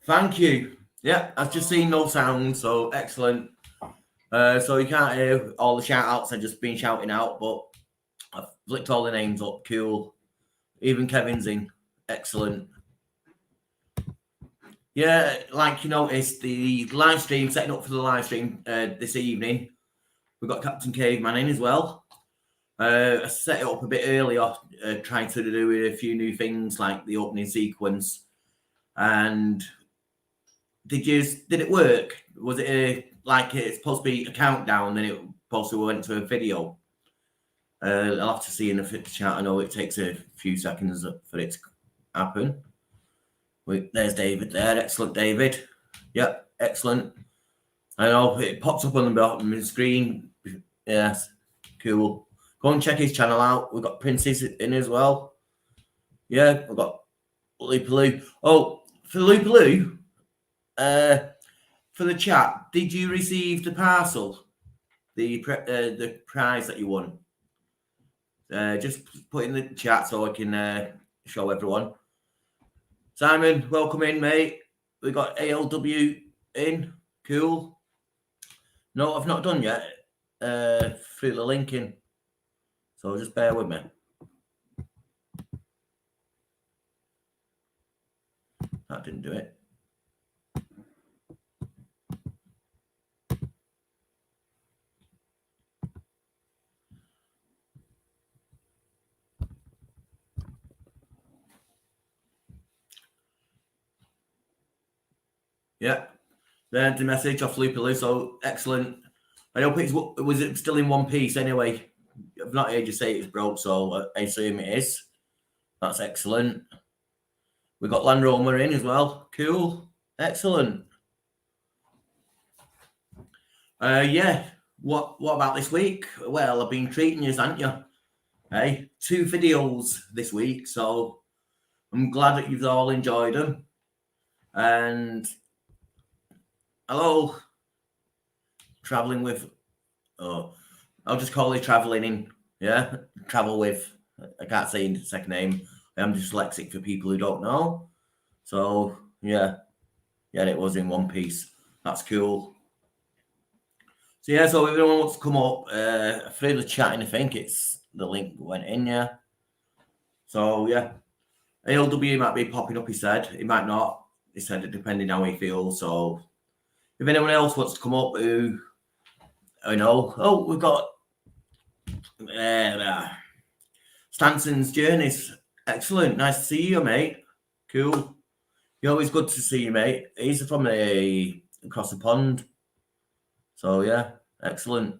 Thank you. Yeah, I've just seen no sound, so excellent. So you can't hear all the shout outs I've just been shouting out, but I've flicked all the names up. Cool. Even Kevin's in. Excellent. Yeah, like you noticed, the live stream, setting up for the live stream this evening, we've got Captain Caveman in as well. I set it up a bit earlier, trying to do a few new things like the opening sequence. And did it work? Was it like it's supposed to be a countdown, then it possibly went to a video? I'll have to see in the chat. I know it takes a few seconds for it to happen. Wait, there's David there. Excellent, David. Yep, excellent. I know it pops up on the bottom of the screen. Yes, cool. Go and check his channel out. We've got Princess in as well. Yeah, we've got Loopaloo. Oh, for Loopaloo, for the chat, did you receive the parcel? The prize that you won? Just put in the chat so I can show everyone. Simon, welcome in, mate. We got ALW in. Cool. No, I've not done yet. Through the link in. So just bear with me. That didn't do it. Yeah, there's the message off Loopaloo. So excellent. I hope was it still in one piece anyway. I've not heard you say it's broke, so I assume it is. That's excellent. We've got Land Rover in as well. Cool. Excellent. Yeah. What about this week? Well, I've been treating you, haven't you? Hey, 2 videos this week, so I'm glad that you've all enjoyed them. And hello, traveling with. Oh, I'll just call it traveling in. Yeah, travel with. I can't say the second name. I'm dyslexic for people who don't know. So yeah, it was in one piece. That's cool. So yeah, so if anyone wants to come up through the chat, I think it's the link went in. Yeah. So yeah, ALW might be popping up. He said it might not. He said it depending how he feels. So if anyone else wants to come up, who I know. Oh, we've got Stanson's Journeys. Excellent. Nice to see you, mate. Cool. You're always good to see you, mate. He's from across the pond. So, yeah, excellent.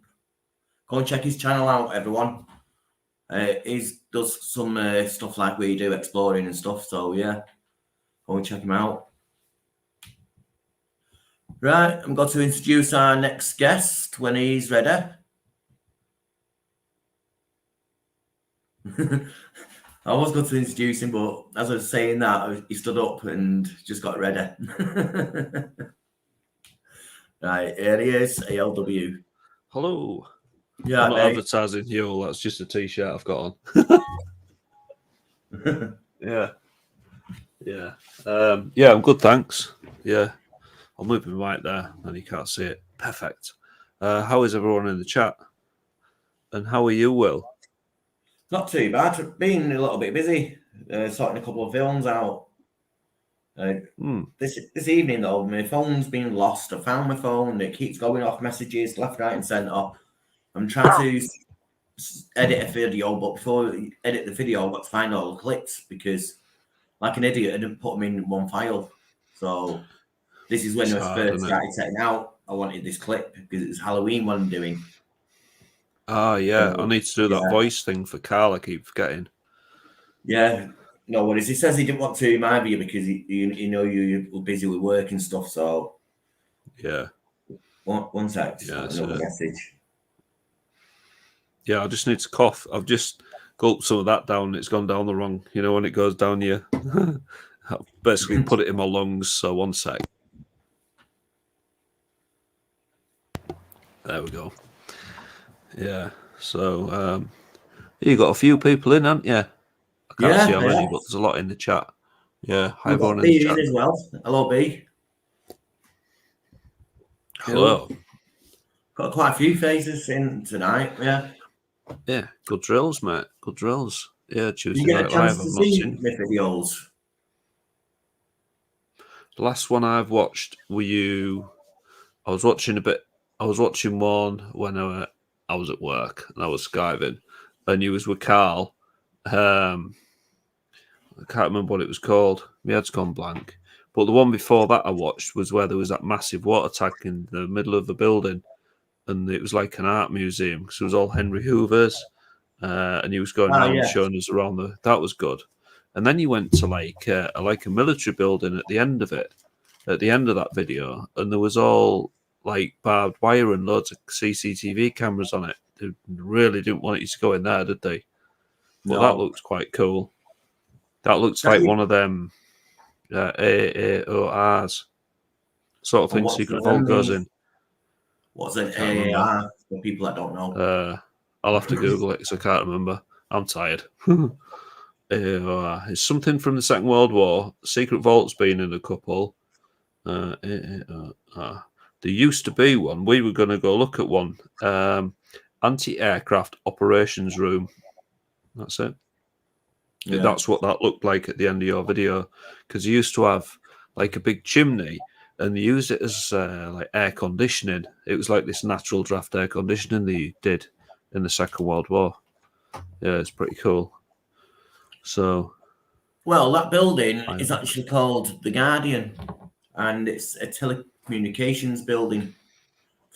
Go and check his channel out, everyone. He does some stuff like we do, exploring and stuff. So, yeah, go and check him out. Right, I'm going to introduce our next guest when he's ready. I was going to introduce him, but as I was saying that, he stood up and just got ready. Right, here he is, ALW. Hello. Yeah, I'm not advertising you. That's just a t-shirt I've got on. Yeah. I'm good, thanks. Yeah, I'll move my mic there, and you can't see it. Perfect. How is everyone in the chat? And how are you, Will? Not too bad. Been a little bit busy, sorting a couple of films out. This evening, though, my phone's been lost. I found my phone. It keeps going off messages left, right, and centre. I'm trying to edit a video, but before I edit the video, I've got to find all the clips because, like an idiot, I didn't put them in one file. So this is when I first started setting out. I wanted this clip because it's Halloween what I'm doing. Ah, yeah. I need to do that voice thing for Carl. I keep forgetting. Yeah. No worries. He says he didn't want to remind you because you're busy with work and stuff. So yeah. One sec. Another message. Yeah, I just need to cough. I've just gulped some of that down. It's gone down the wrong. You know when it goes down you. I've basically put it in my lungs. So one sec. There we go. Yeah. So you got a few people in, haven't you? I can't see how many, but there's a lot in the chat. Yeah. Hi, We've got everyone in the B chat. in as well. Hello, B. Hello. Got quite a few faces in tonight. Yeah. Yeah, good drills, mate. Good drills. Yeah, Did you Tuesday get a Night chance Live. to I've not see seen. my videos? The last one I've watched were you. I was watching a bit. I was watching one when I was at work and I was skiving, and you was with Carl. I can't remember what it was called. My head's gone blank. But the one before that I watched was where there was that massive water tank in the middle of the building, and it was like an art museum because it was all Henry Hoovers, and he was going Ah, around yeah. showing us around the. That was good. And then you went to like a military building at the end of it, at the end of that video, and there was all like barbed wire and loads of CCTV cameras on it. They really didn't want you to go in there, did they? But that No. looks quite cool. That looks That like you, one of them AAORs sort of and thing. what's Secret the Vault them goes mean? in. What's an Can't remember. AAR for people that don't know? I'll have to Google it because I can't remember. I'm tired. It's something from the Second World War. Secret Vault's been in a couple. There used to be one. We were going to go look at one. Anti-aircraft operations room. That's it. Yeah. That's what that looked like at the end of your video, because you used to have like a big chimney and they used it as like air conditioning. It was like this natural draft air conditioning that you did in the Second World War. Yeah, it's pretty cool. So, Well, that building I is know. actually called the Guardian, and it's a telecommunications building.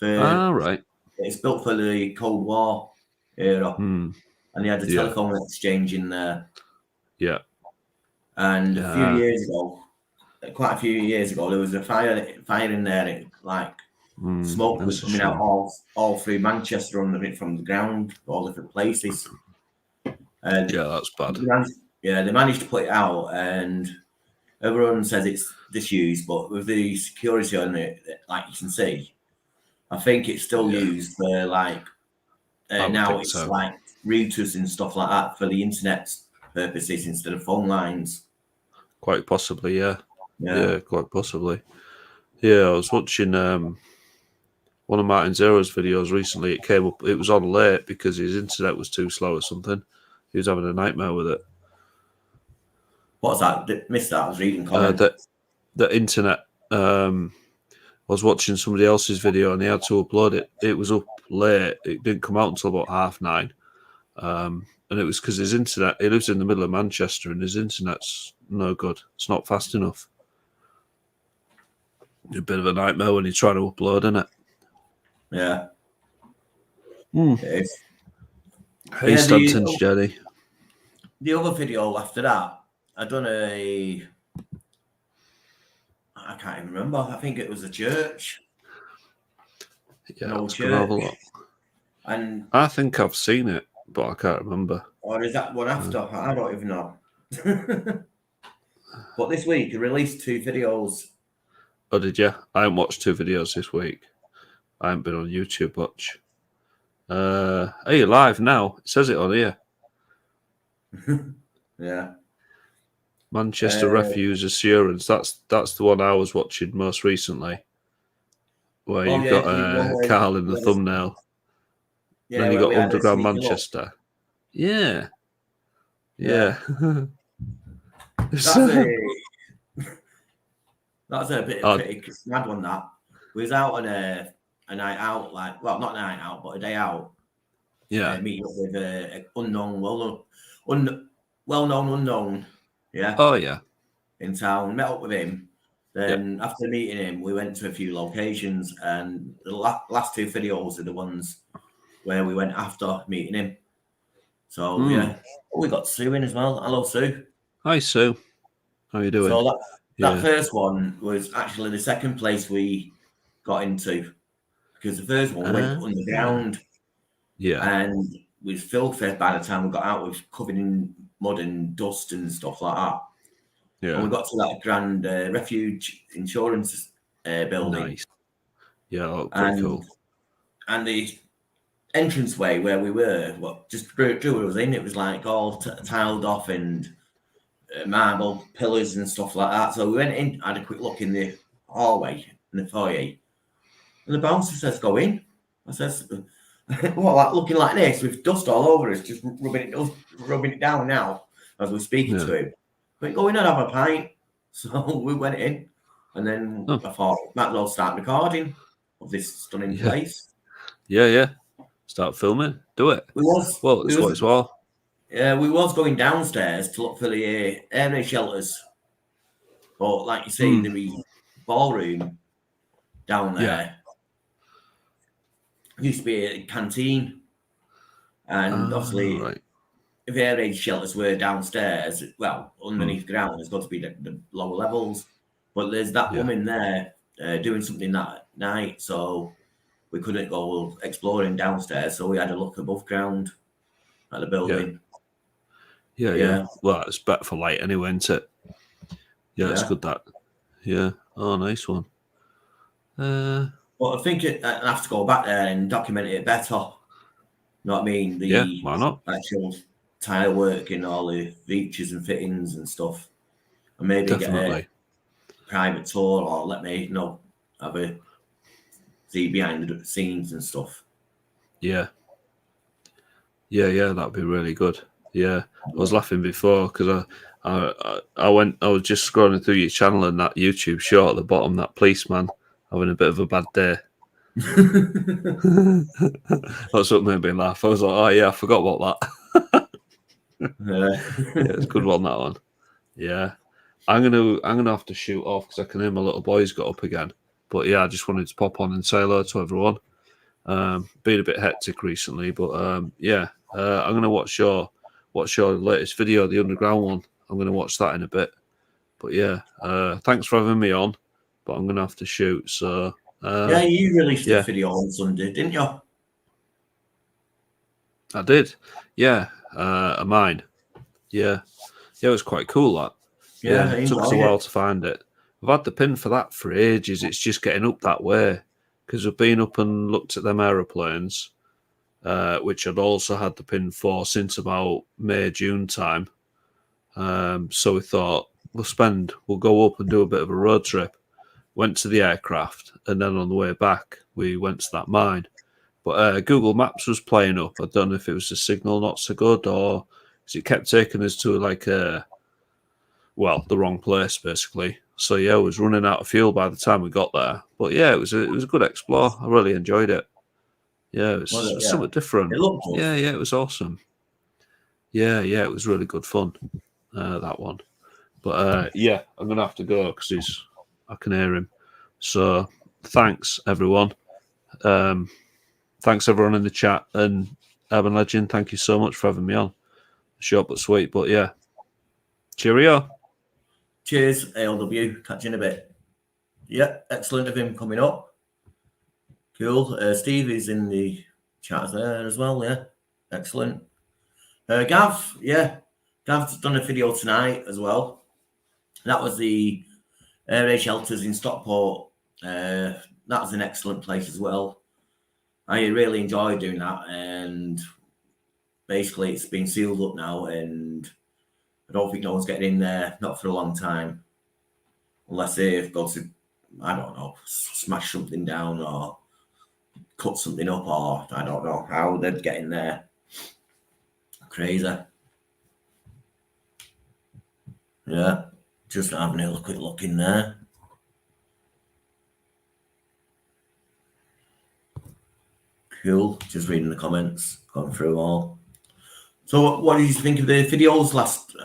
Right. It's built for the Cold War era, Hmm. and they had a Yeah. telephone exchange in there. Yeah. And a few Yeah. years ago, quite a few years ago, there was a fire in there. And like smoke was That's a coming out shame. all through Manchester from the ground, all different places. And Yeah, that's bad. they managed to put it out, and everyone says it's disused, but with the security on it, like you can see, I think it's still Yeah. used for like I would now think it's so. like routers and stuff like that for the internet purposes instead of phone lines. Quite possibly, yeah. Yeah. Yeah, quite possibly. Yeah, I was watching one of Martin Zero's videos recently. It came up. It was on late because his internet was too slow or something. He was having a nightmare with it. What's that? Missed that. I was reading comments. The internet. I was watching somebody else's video and he had to upload it. It was up late. It didn't come out until about 9:30. And it was because his internet. He lives in the middle of Manchester and his internet's no good. It's not fast enough. It's a bit of a nightmare when you try to upload, isn't it? Yeah. It is. Hey, Yeah, Stanton's Jenny. The other video after that, I done I can't even remember. I think it was a church. Yeah, An old let's go have a look. And I think I've seen it, but I can't remember. or is that one after? I don't even know. But this week they released 2 videos. Oh, did you? I haven't watched 2 videos this week. I haven't been on YouTube much. Are you live now? It says it on here. Yeah. Manchester Refuse Assurance. That's the one I was watching most recently. Where you've got Carl in the thumbnail. Yeah, then you got Underground Sneaky Manchester. Look. Yeah. That's a bit of pretty mad one. That we was out on a night out, like not a night out, but a day out. Yeah, meeting up with an unknown, well-known unknown. Yeah. Oh yeah. In town, met up with him. Then after meeting him, we went to a few locations, and the last 2 videos are the ones where we went after meeting him. So yeah, we got Sue in as well. Hello, Sue. Hi, Sue. How are you doing? So that first one was actually the second place we got into, because the first one went underground. Yeah. And we was filthy by the time we got out. We was covered in mud and dust and stuff like that. Yeah. And we got to that grand refuge insurance building. Nice. Yeah, that looked pretty cool. And the entranceway where we were, just drew us in. It was like all tiled off and marble pillars and stuff like that. So we went in, had a quick look in the hallway, in the foyer, and the bouncer says, "Go in." I says, "What, like looking like this with dust all over us, just rubbing it down now as we're speaking to him." But go in and have a pint. So we went in, and then I thought, might as well start recording of this stunning place. Yeah. Start filming. Do it. It's what it's for. Yeah, we was going downstairs to look for the air raid shelters, but like you say, the ballroom down there used to be a canteen, and obviously, if air raid shelters were downstairs, well, underneath the ground, there's got to be the lower levels. But there's that woman there doing something that night, so we couldn't go exploring downstairs, so we had a look above ground at the building. Yeah. Well, it's better for light anyway, isn't it? Yeah, it's good that. Yeah. Oh, nice one. Well, I think I have to go back there and document it better. You know what I mean? Why not? Actual tile work and all the features and fittings and stuff. And maybe get a private tour or let me have a see behind the scenes and stuff. Yeah, that'd be really good. Yeah, I was laughing before because I was just scrolling through your channel and that YouTube short at the bottom, that policeman having a bit of a bad day. That's what made me laugh. I was like, oh yeah, I forgot about that. It's a good one, that one. Yeah, I'm gonna have to shoot off because I can hear my little boys got up again. But yeah, I just wanted to pop on and say hello to everyone. Been a bit hectic recently, but I'm gonna watch your latest video, the underground one. I'm gonna watch that in a bit. But yeah, thanks for having me on. But I'm gonna have to shoot. So you released a video on Sunday, didn't you? I did. Yeah, mine. Yeah, it was quite cool. That. Yeah, it took us a while to find it. I've had the pin for that for ages. It's just getting up that way because we've been up and looked at them aeroplanes, which I'd also had the pin for since about May, June time. So we thought we'll go up and do a bit of a road trip. Went to the aircraft, and then on the way back, we went to that mine. But Google Maps was playing up. I don't know if it was the signal not so good or because it kept taking us to the wrong place, basically. So yeah, it was running out of fuel by the time we got there. But yeah, it was a good explore. I really enjoyed it. Yeah, it was something different. It looked good. Yeah, it was awesome. Yeah, it was really good fun. That one. But I'm gonna have to go because I can hear him. So thanks everyone. Thanks everyone in the chat, and Urban Legend, thank you so much for having me on. Short but sweet, but yeah. Cheerio. Cheers, ALW. Catch you in a bit. Yeah, excellent of him coming up. Cool. Steve is in the chat there as well. Yeah, excellent. Gav, Gav's done a video tonight as well. That was the air raid shelters in Stockport. That was an excellent place as well. I really enjoyed doing that, and basically it's been sealed up now, and I don't think no one's getting in there, not for a long time, unless they've got to, I don't know, smash something down or cut something up, or I don't know how they'd get in there. Crazy. Yeah, just having a quick look in there. Cool. Just reading the comments, going through all. So, what did you think of the videos? Last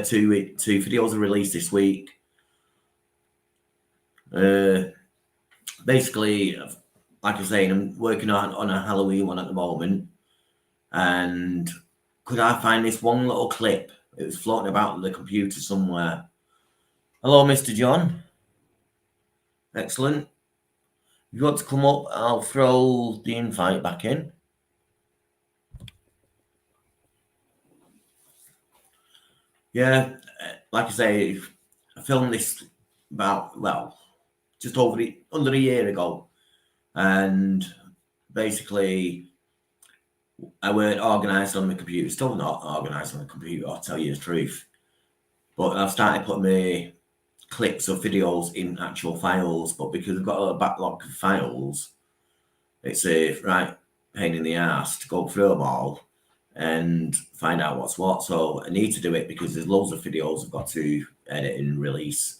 two videos are released this week. Basically, like I say, I'm working on a Halloween one at the moment, and could I find this one little clip? It was floating about on the computer somewhere. Hello, Mr. John. Excellent. If you want to come up, I'll throw the invite back in. Yeah, like I say, I filmed this about, just under a year ago. And basically, I weren't organised on the computer, still not organised on the computer, I'll tell you the truth. But I've started putting my clips of videos in actual files, but because I've got a backlog of files, it's a right pain in the ass to go through them all and find out what's what. So I need to do it because there's loads of videos I've got to edit and release.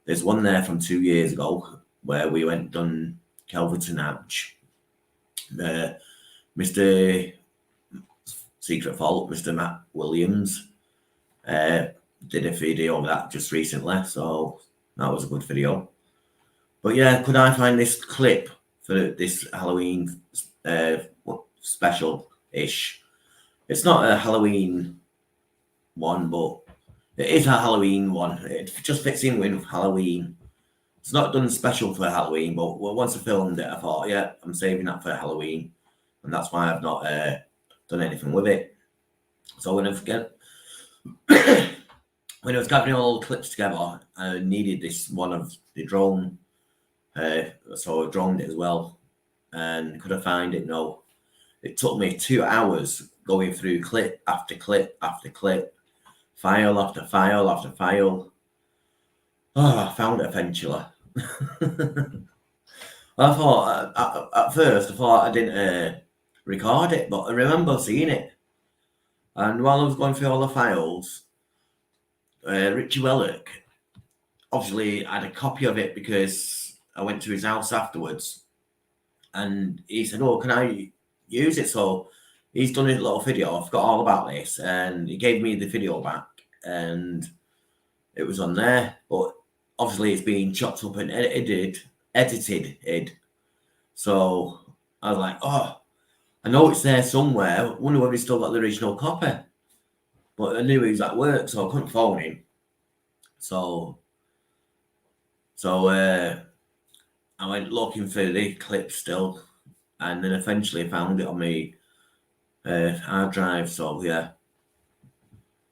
There's one there from 2 years ago where we went done Kelverton Hatch. Mr. Secret Fault, Mr. Matt Williams, did a video of that just recently, so that was a good video. But yeah, could I find this clip for this Halloween special-ish? It's not a Halloween one, but it is a Halloween one. It just fits in with Halloween. It's not done special for Halloween, but once I filmed it, I thought, yeah, I'm saving that for Halloween, and that's why I've not done anything with it. So when I was gathering all the clips together, I needed this one of the drone, so I droned it as well. And could I find it? No. It took me 2 hours going through clip after clip after clip, file after file after file. Oh, I found it eventually. I thought, at first, I thought I didn't record it, but I remember seeing it. And while I was going through all the files, Richie Wellock obviously had a copy of it because I went to his house afterwards, and he said, "Oh, can I use it?" So he's done a little video. I've got all about this, and he gave me the video back, and it was on there. But obviously, it's been chopped up and edited. So I was like, "Oh, I know it's there somewhere. I wonder whether he's still got the original copy." But I knew he was at work, so I couldn't phone him. So I went looking for the clip still, and then eventually found it on my hard drive. So yeah,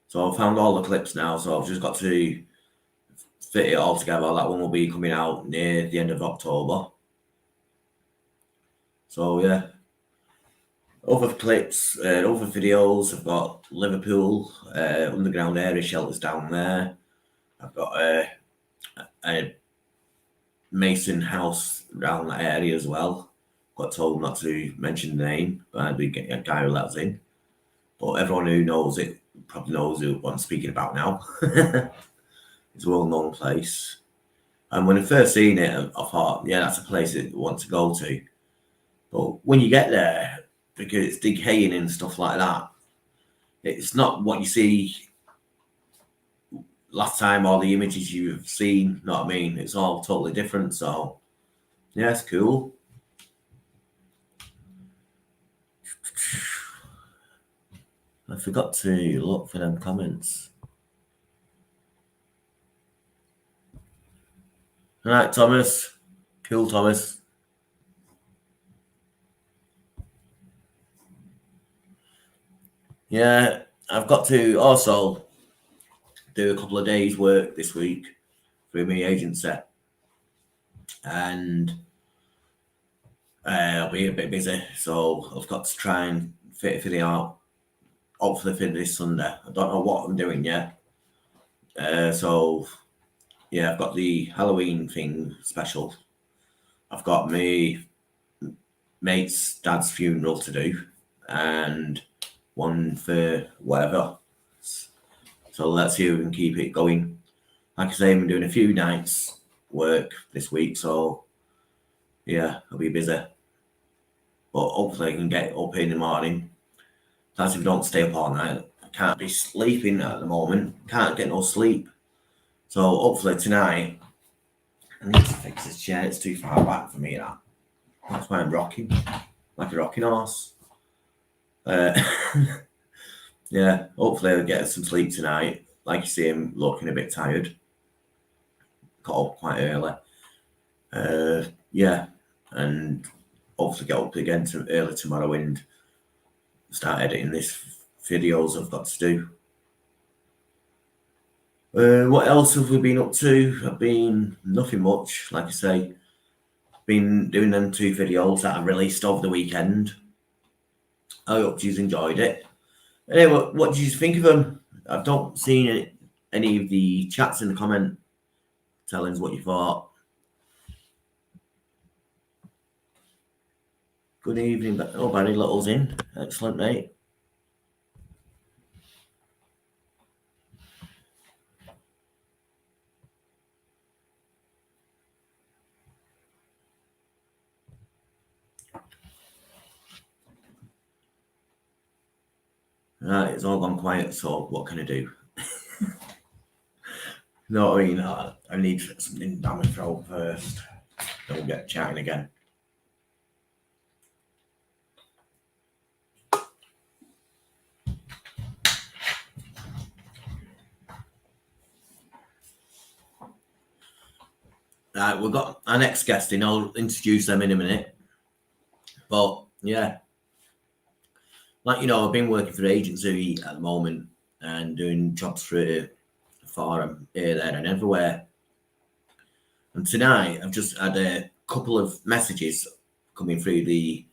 so I found all the clips now. So I've just got to fit it all together. That one will be coming out near the end of October. So yeah. Other clips, other videos, I've got Liverpool, underground area shelters down there. I've got a Mason house around that area as well. Got told not to mention the name, but we get a guy who let us in. But everyone who knows it probably knows what I'm speaking about now. It's a well-known place. And when I first seen it, I thought, yeah, that's a place I want to go to. But when you get there, because it's decaying and stuff like that, it's not what you see last time or the images you've seen, know what I mean? It's all totally different. So yeah, it's cool. I forgot to look for them comments. All right, Thomas. Cool, Thomas. Yeah, I've got to also do a couple of days' work this week through my agency, and I'll be a bit busy, so I've got to try and fit a video out, hopefully for this Sunday. I don't know what I'm doing yet. So yeah, I've got the Halloween thing special. I've got my mate's dad's funeral to do, and one for whatever. So let's see if we can keep it going. Like I say, I'm doing a few nights work this week, so yeah, I'll be busy. But hopefully I can get up in the morning. That's if I don't stay up all night. I can't be sleeping at the moment. Can't get no sleep. So hopefully tonight, I need to fix this chair. It's too far back for me, that. That's why I'm rocking. Like a rocking horse. Yeah, hopefully I'll get some sleep tonight. Like you see, I'm looking a bit tired. Got up quite early. Yeah, and hopefully get up again early tomorrow and start editing this videos I've got to do. What else have we been up to? I've been nothing much, like I say. Been doing them 2 videos that I released over the weekend. I hope you enjoyed it. Anyway, what did you think of them? I've not seen any of the chats in the comment telling us what you thought. Good evening. Oh, Barry Little's in. Excellent, mate. Right, it's all gone quiet, so what can I do? No, I mean, I need something down my throat first. Don't get chatting again. Right, we've got our next guest in. I'll introduce them in a minute. But yeah, like I've been working for the agency at the moment and doing jobs for them here, there, and everywhere. And tonight, I've just had a couple of messages coming through the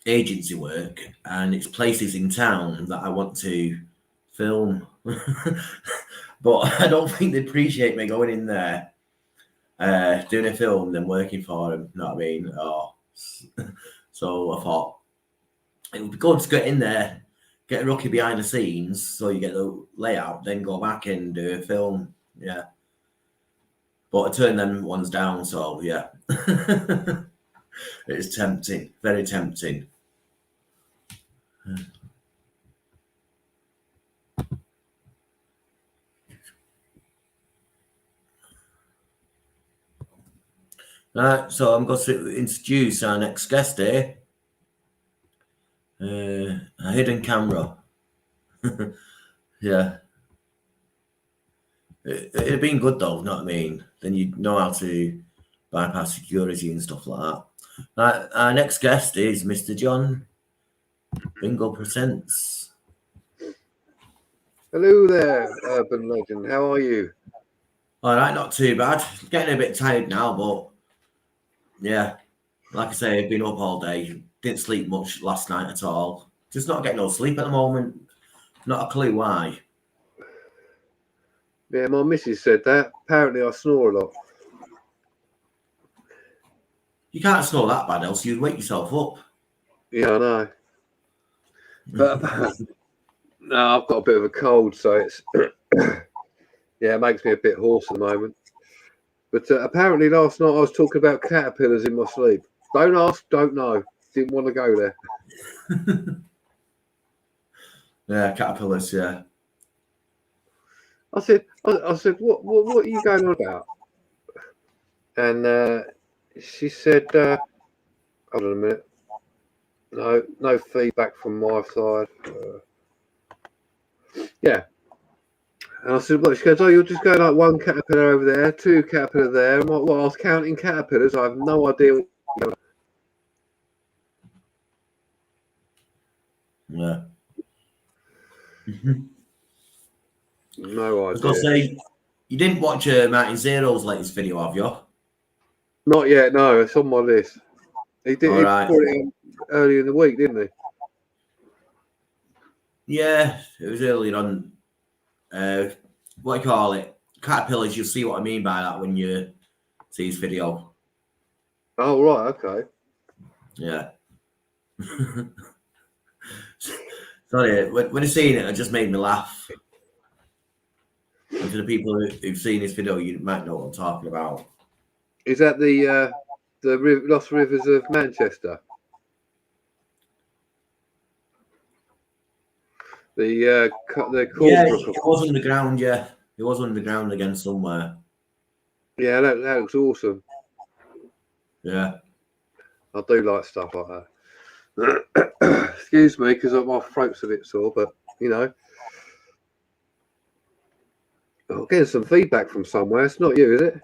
agency work, and it's places in town that I want to film. But I don't think they appreciate me going in there, doing a film, then working for them. You know what I mean? So I thought it would be good to get in there, get a rookie behind the scenes, so you get the layout, then go back and do a film. Yeah. But I turned them ones down, so yeah. It's tempting, very tempting. Right, so I'm going to introduce our next guest here. A hidden camera. Yeah. It'd have been good though, you know what I mean? Then you'd know how to bypass security and stuff like that. Right, our next guest is Mr. John Bingo Presents. Hello there, Urban Legend. How are you? All right, not too bad. Getting a bit tired now, but yeah, like I say, I've been up all day. Didn't sleep much last night at all. Just not getting no sleep at the moment. Not a clue why. Yeah, my missus said that. Apparently, I snore a lot. You can't snore that bad, else you'd wake yourself up. Yeah, I know. But no, I've got a bit of a cold, so it's yeah, it makes me a bit hoarse at the moment. But apparently, last night I was talking about caterpillars in my sleep. Don't ask, don't know. Didn't want to go there. Yeah, caterpillars. Yeah. I said, what are you going on about? And she said, hold on a minute. No feedback from my side. Yeah. And I said, well, she goes, oh, you're just going like one caterpillar over there, two caterpillar there. I'm like, well, I was counting caterpillars. I have no idea. Yeah. No idea. I was going to say, you didn't watch Martin Zero's latest video, have you? Not yet, no. It's on my list. He did. All right. Put it in earlier in the week, didn't he? Yeah, it was earlier on. What do you call it? Caterpillars. You'll see what I mean by that when you see his video. Oh, right. Okay. Yeah. Sorry, when I seen it, it just made me laugh. And for the people who've seen this video, you might know what I'm talking about. Is that the Lost Rivers of Manchester? The Yeah, it was underground. Yeah, it was underground again somewhere. Yeah, that looks awesome. Yeah. I do like stuff like that. Excuse me, because my throat's a bit sore, but you know. I'm getting some feedback from somewhere. It's not you, is it?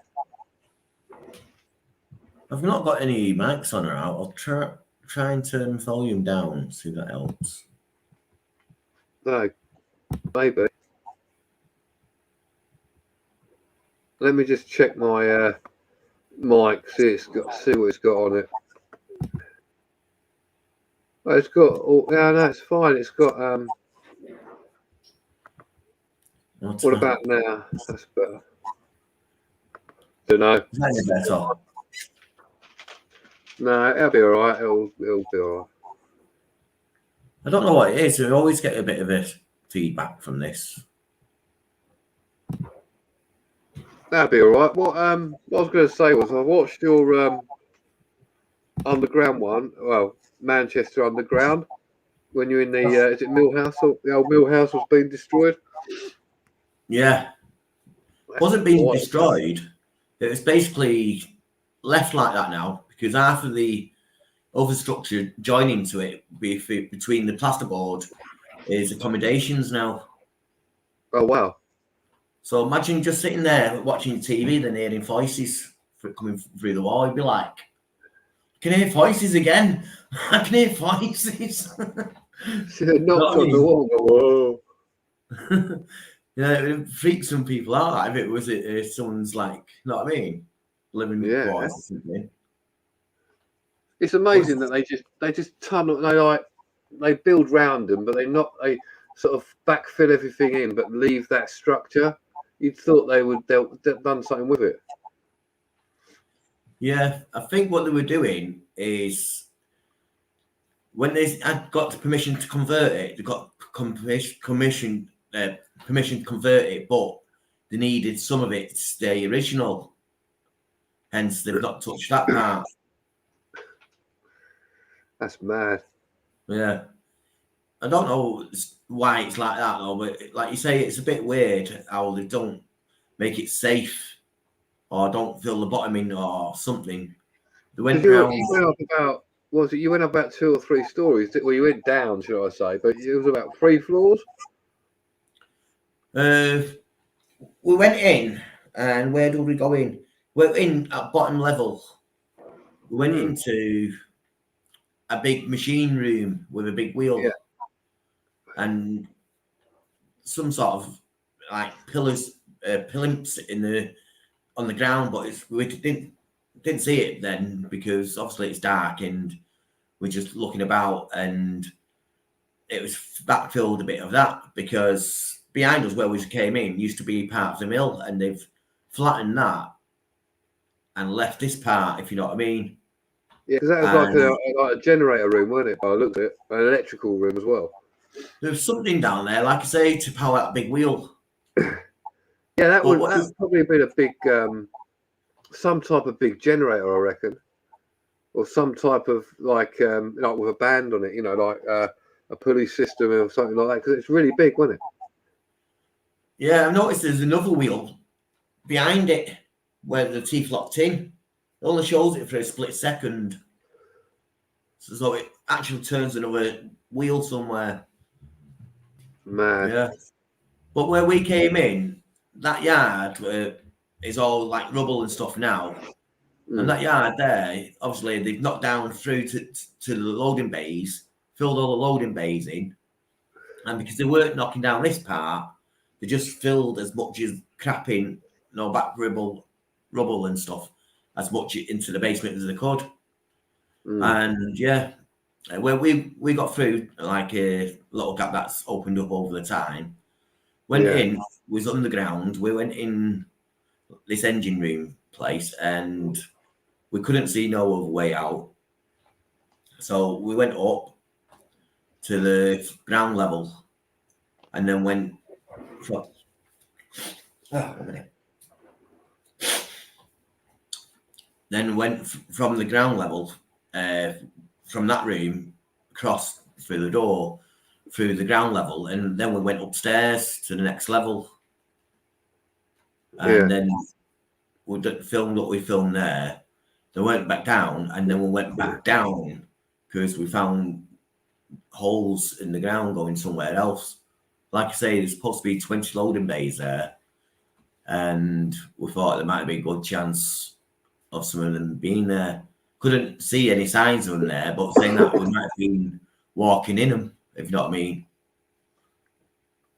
I've not got any mics on or out. I'll try and turn volume down, see if that helps. No, maybe. Let me just check my mic, see what it's got on it. Oh, it's got. Oh, no, it's fine. It's got. What about now? That's better. Don't know. Is that any better? No, it'll be all right. It'll be all right. I don't know what it is. We always get a bit of a feedback from this. That'll be all right. What I was going to say was I watched your underground one. Well, Manchester Underground. When you're in the is it Millhouse? Or the old Millhouse was being destroyed. Yeah, it wasn't being destroyed. It was basically left like that now because half of the other structure joining to it between the plasterboard is accommodations now. Oh wow! So imagine just sitting there watching TV, then hearing voices coming through the wall. You'd be like, I can hear voices again. I can hear voices. See, they knocked on the wall. Whoa. Yeah, it freaks some people out. If it was someone's like, you know what I mean, living quarters or something. It's amazing that they just tunnel. They build round them, but they sort of backfill everything in, but leave that structure. You'd thought they'd done something with it. Yeah, I think what they were doing is when they had got permission to convert it, they got permission to convert it, but they needed some of it to stay original. Hence, they've not touched that part. That's mad. Yeah. I don't know why it's like that, though, but like you say, it's a bit weird how they don't make it safe or don't fill the bottom in or something. They went around. You went up about, you went up about 2 or 3 stories. Well, you went down, should I say, but it was about 3 floors. We went in, and where did we go in? We went in at bottom level. We went into a big machine room with a big wheel and some sort of like pillars, plinths on the ground, but we didn't see it then because obviously it's dark and we're just looking about, and it was backfilled a bit of that because behind us where we came in used to be part of the mill, and they've flattened that and left this part, if you know what I mean. Yeah, because that was like a generator room, wasn't it? I looked at it, an electrical room as well. There's something down there, like I say, to power that big wheel. Yeah, that would probably have been a big, some type of big generator, I reckon, or some type of like with a band on it, like a pulley system or something like that, because it's really big, wasn't it? Yeah, I've noticed there's another wheel behind it where the teeth locked in. It only shows it for a split second, so it actually turns another wheel somewhere. Man. Yeah, but where we came in, that yard is all like rubble and stuff now, and that yard there, obviously they've knocked down through to the loading bays, filled all the loading bays in, and because they weren't knocking down this part, they just filled as much as crap in, back rubble and stuff, as much into the basement as they could. And yeah, where we got through like a little gap that's opened up over the time. Went in, was underground. We went in this engine room place and we couldn't see no other way out. So we went up to the ground level and then went from from the ground level, from that room, across through the door, through the ground level, and then we went upstairs to the next level. And then we filmed what we filmed there. Then went back down, and then we went back down because we found holes in the ground going somewhere else. Like I say, there's supposed to be 20 loading bays there, and we thought there might be a good chance of some of them being there. Couldn't see any signs of them there, but saying that we might have been walking in them, if you know what I mean.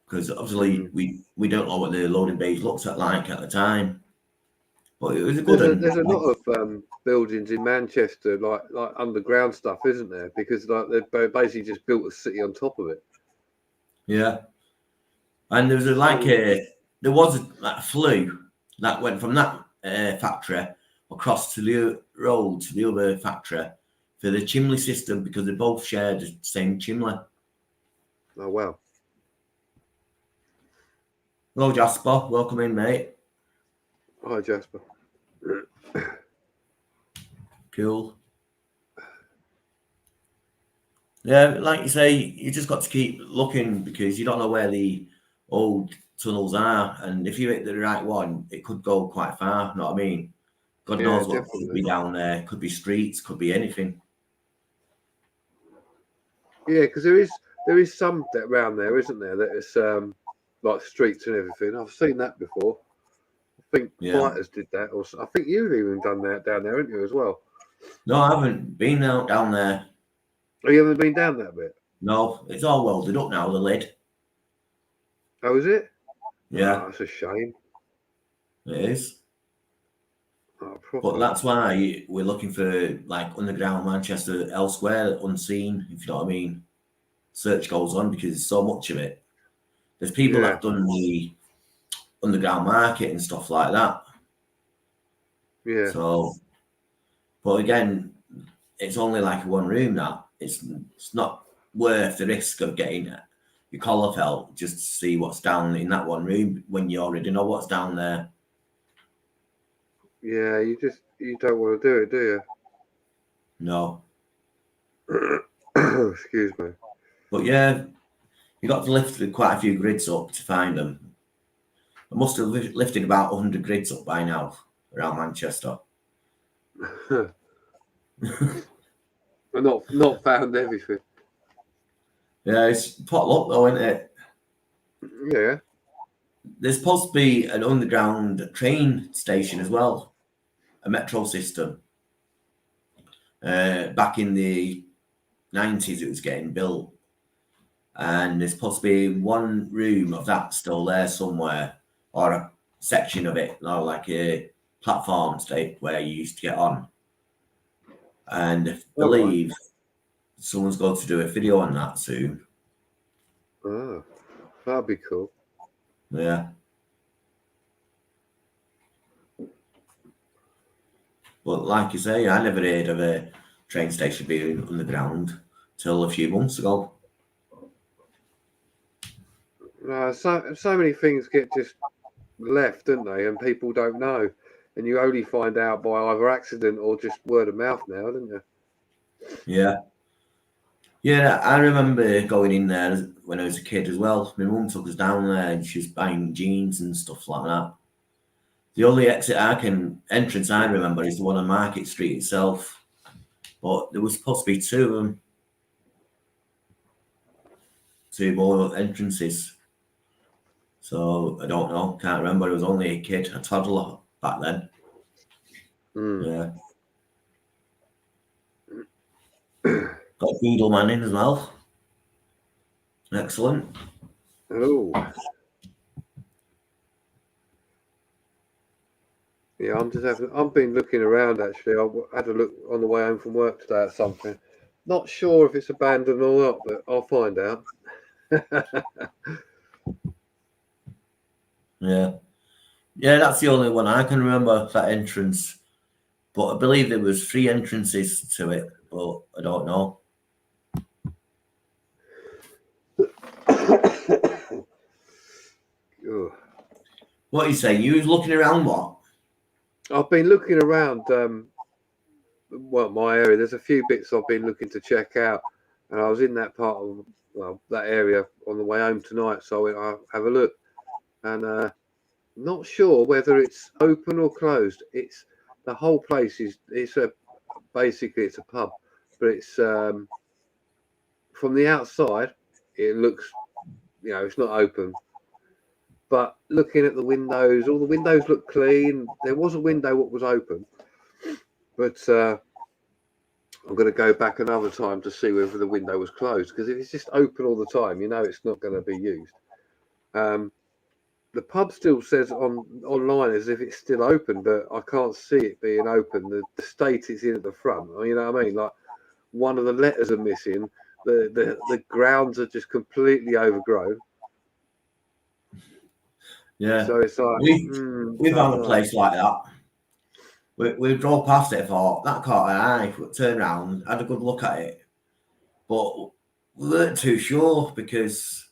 Because obviously we don't know what the loading bays looked like at the time. But it was a good one. There's a lot of buildings in Manchester, like underground stuff, isn't there? Because like they've basically just built a city on top of it. Yeah. And there was there was a flue that went from that factory across to the road to the other factory for the chimney system because they both shared the same chimney. Oh wow. Hello, Jasper. Welcome in, mate. Hi, Jasper. Cool. Yeah, like you say, you just got to keep looking because you don't know where the old tunnels are, and if you hit the right one, it could go quite far. You know what I mean? God Yeah, knows what could definitely. be down there. Could be streets, could be anything. Yeah, because there is some that around there, isn't there? That is like streets and everything. I've seen that before. I think Yeah. fighters did that, or I think you've even done that down there, haven't you, as well? No, I haven't been out down there. Oh, you haven't been down that bit? No, it's all welded up now. The lid. Oh, is it? Yeah, Oh, that's a shame. it is. Oh, But proper. that's why we're looking for like underground Manchester elsewhere, unseen. If you know what I mean. Search goes on because there's so much of it. There's people Yeah. that have done the underground market and stuff like that. Yeah. So, but again, it's only like a one room now. It's not worth the risk of getting your collar felt just to see what's down in that one room when you already know what's down there. Yeah, you don't want to do it, do No. you? Excuse me. But yeah, you got to lift quite a few grids up to find them. I must have lifted about 100 grids up by now around Manchester. not found everything. Yeah, it's pot luck though, isn't it? Yeah. There's supposed to be an underground train station as well, a metro system. Back in the 90s, it was getting built. And there's supposed to be one room of that still there somewhere, or a section of it, or like a platform state where you used to get on. And I believe someone's going to do a video on that soon. Oh, that'd be cool. Yeah. But like you say, I never heard of a train station being underground till a few months ago. No, so many things get just left, don't they? And people don't know, and you only find out by either accident or just word of mouth now, don't you? Yeah. Yeah, I remember going in there when I was a kid as well. My mum took us down there and she was buying jeans and stuff like that. The only entrance I remember is the one on Market Street itself. But there was supposed to be two of them. Two more entrances. So I don't know, can't remember. I was only a kid, a toddler back then. Yeah. Got Beadle Man in as well. Excellent. Oh. Yeah, I've been looking around actually. I had a look on the way home from work today at something. Not sure if it's abandoned or not, but I'll find out. Yeah. Yeah, that's the only one I can remember, that entrance. But I believe there was 3 entrances to it, but I don't know. What are you saying? You was looking around what? I've been looking around well, my area. There's a few bits I've been looking to check out, and I was in that part of that area on the way home tonight, so I'll have a look. And not sure whether it's open or closed. It's the whole place basically it's a pub, but it's from the outside it looks, it's not open. But looking at the windows, all the windows look clean. There was a window what was open, but I'm going to go back another time to see whether the window was closed, because if it's just open all the time, it's not going to be used. The pub still says online as if it's still open, but I can't see it being open. The state it's in at the front, you know what I mean? Like one of the letters are missing. The grounds are just completely overgrown. Yeah. So it's like We don't found a know. place like that. We drove past it, thought that caught an eye, turned around, had a good look at it. But we weren't too sure because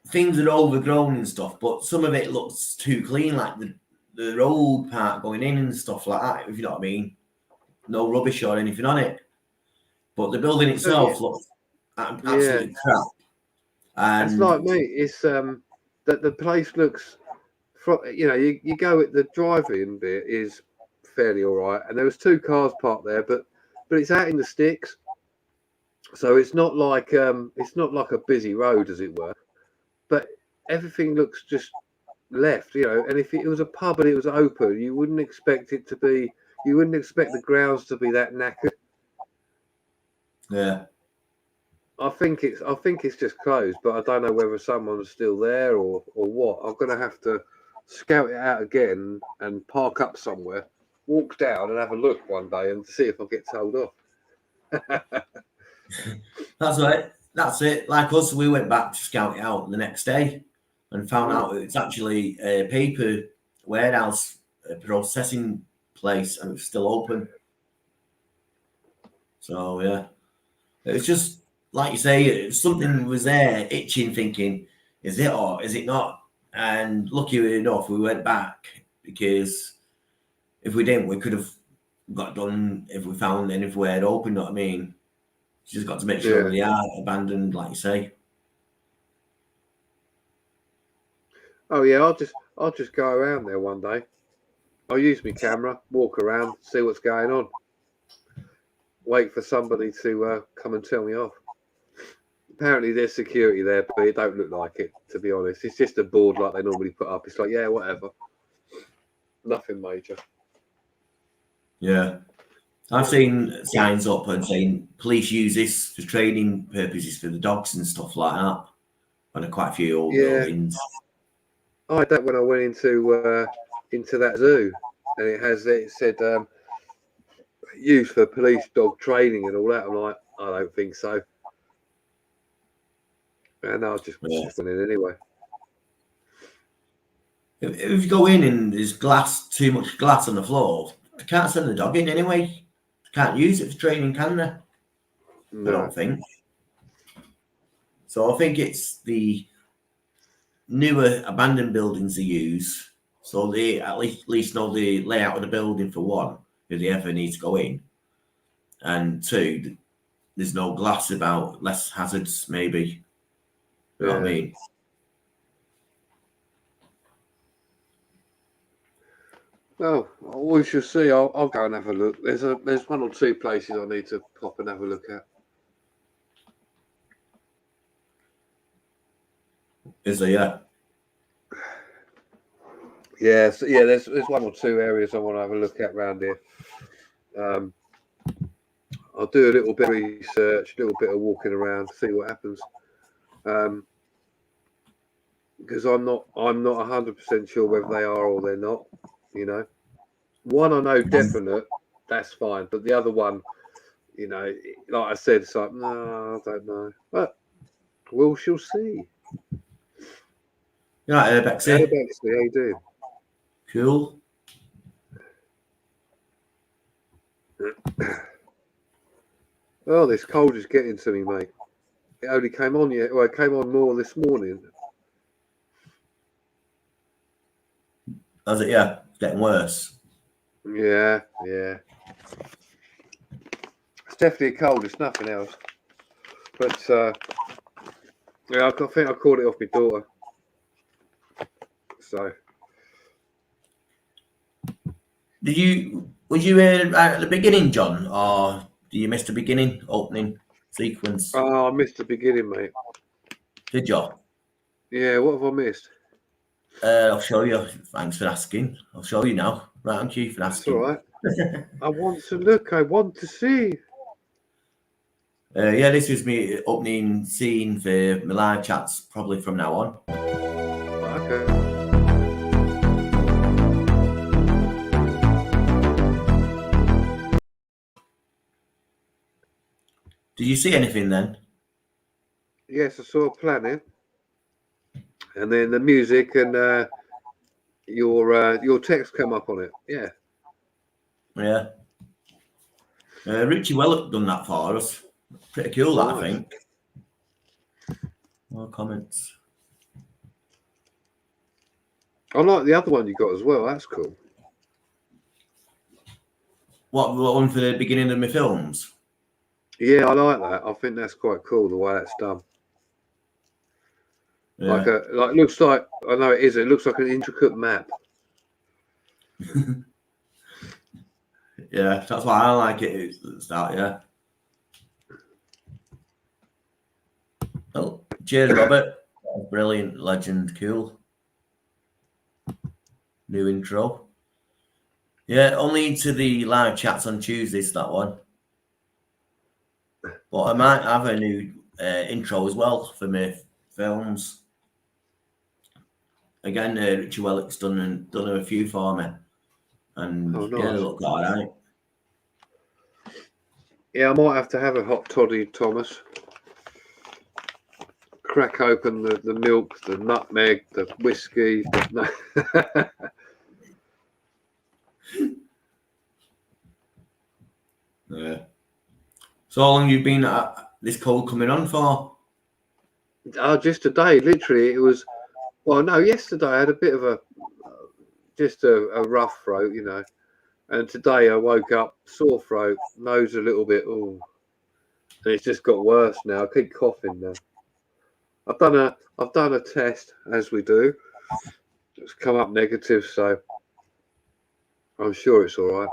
things are overgrown and stuff, but some of it looks too clean, like the road part going in and stuff like that, if you know what I mean. No rubbish or anything on it. But the building itself looks absolutely crap. That's And like me. It's that the place looks, you go at the drive-in bit is fairly all right, and there was 2 cars parked there, but it's out in the sticks, so it's not like a busy road, as it were. But everything looks just left, And if it was a pub and it was open, you wouldn't expect it to be. You wouldn't expect the grounds to be that knackered. yeah. I think it's just closed, but I don't know whether someone's still there or what. I'm gonna have to scout it out again and park up somewhere, walk down and have a look one day and see if I get told off. That's right. That's it. Like us, we went back to scout it out the next day and found out it's actually a paper warehouse, a processing place, and it's still open. So yeah, it's just like you say, something was there itching, thinking, is it or is it not? And lucky enough, we went back because if we didn't, we could have got done if we found anywhere it open. You know what I mean? You just got to make sure they are abandoned, like you say. Oh yeah, I'll just go around there one day. I'll use my camera, walk around, see what's going on. Wait for somebody to come and tell me off. Apparently there's security there, but it don't look like it, to be honest. It's just a board like they normally put up. It's like, yeah, whatever. Nothing major. Yeah. I've seen signs up and saying police use this for training purposes for the dogs and stuff like that. On quite a few old buildings. I had that when I went into that zoo, and it said used for police dog training and all that. I'm like, I don't think so. And I just went in anyway. If you go in and there's too much glass on the floor, they can't send the dog in anyway. They can't use it for training, can they? No. I don't think. So I think it's the newer abandoned buildings they use, so they at least know the layout of the building for one, if they ever need to go in, and 2, there's no glass about, less hazards maybe. You know what I mean? Well, we shall see. I'll go and have a look. There's 1 or 2 places I need to pop and have a look at. Is there? Yeah. Yeah, so there's 1 or 2 areas I want to have a look at around here. I'll do a little bit of research, a little bit of walking around, see what happens. Because I'm not 100% sure whether they are or they're not. One I know definite, that's fine, but the other one, like I said, it's like, no, I don't know, but we shall see. You're right, Bexy. Hey, Bexy, how you doing? Cool. Oh, this cold is getting to me, mate. It only came on yet. Well, it came on more this morning. Is it? Yeah, it's getting worse. Yeah. It's definitely cold. It's nothing else. But yeah, I think I caught it off my daughter. So. Was you right at the beginning, John, or did you miss the beginning opening sequence? Oh, I missed the beginning, mate. Did you? Yeah, what have I missed? I'll show you. Thanks for asking. I'll show you now. Right, thank you for asking. That's all right. I want to look. I want to see. Yeah, this was me opening scene for my live chats, probably from now on. Okay. Did you see anything then? Yes, I saw a planet. and then the music and your text come up on it. Yeah. Yeah. Richie Wellock done that for us. Pretty cool, that, I Nice. think. More comments. I like the other one you got as well. That's cool. What one for the beginning of my films? Yeah, I like that. I think that's quite cool the way that's done. Yeah. Looks like, I know it is. It looks like an intricate map. Yeah, that's why I like it at the start, yeah. Oh, cheers, Robert. Brilliant, legend, cool. New intro. Yeah, only into the live chats on Tuesdays, that one. But I might have a new intro as well for my films. Again, Richie Wellock's done a few for me. And Oh, yeah, they nice. look all right. Yeah, I might have to have a hot toddy, Thomas. Crack open the milk, the nutmeg, the whiskey. Yeah. So how long you been at this cold coming on for? Oh, just today, literally, it was. Well, no, yesterday I had a bit of a rough throat, you know, and today I woke up sore throat, nose a little bit, and it's just got worse now. I keep coughing now. I've done a test, as we do. It's come up negative, so I'm sure it's all right.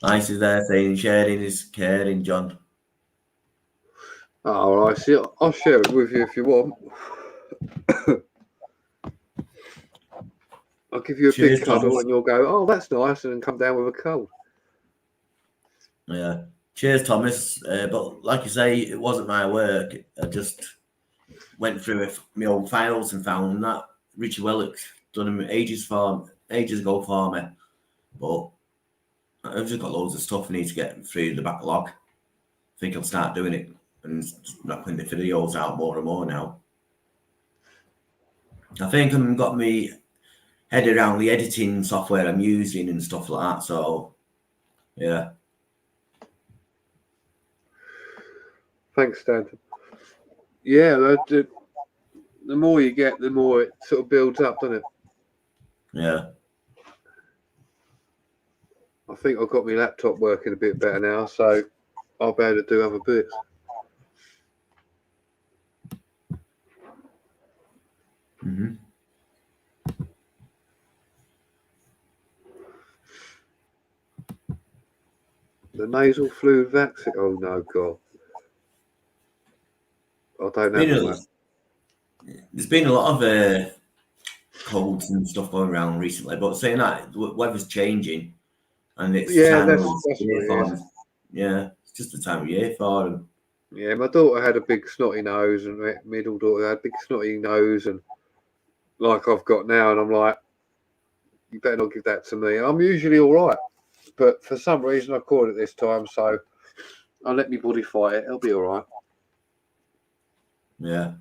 Nice is there saying sharing is caring, John. Oh, all right, see, I'll share it with you if you want. I'll give you a Cheers, big cuddle Thomas. and you'll go, oh, that's nice, and then come down with a cold. Yeah. Cheers, Thomas. But like you say, it wasn't my work. I just went through my old files and found that Richie Wellock done them ages ago for me. But I've just got loads of stuff I need to get through the backlog. I think I'll start doing it and knocking the videos out more and more now. I think I've got me head around the editing software I'm using and stuff like that. So, yeah. Thanks, Stanton. Yeah, the more you get, the more it sort of builds up, doesn't it? Yeah. I think I've got my laptop working a bit better now, so I'll be able to do other bits. Mm-hmm. The nasal flu vaccine. Oh no, God! I don't know. There's been a lot of colds and stuff going around recently, but saying that the weather's changing, and it's Yeah, time that's of what year it for is. them. Yeah, it's just the time of year for them. Yeah, my daughter had a big snotty nose, and my middle daughter had a big snotty nose, and like I've got now, and I'm like, you better not give that to me. I'm usually all right, but for some reason I caught it this time, so I'll let my body fight it. It'll be all right. Yeah,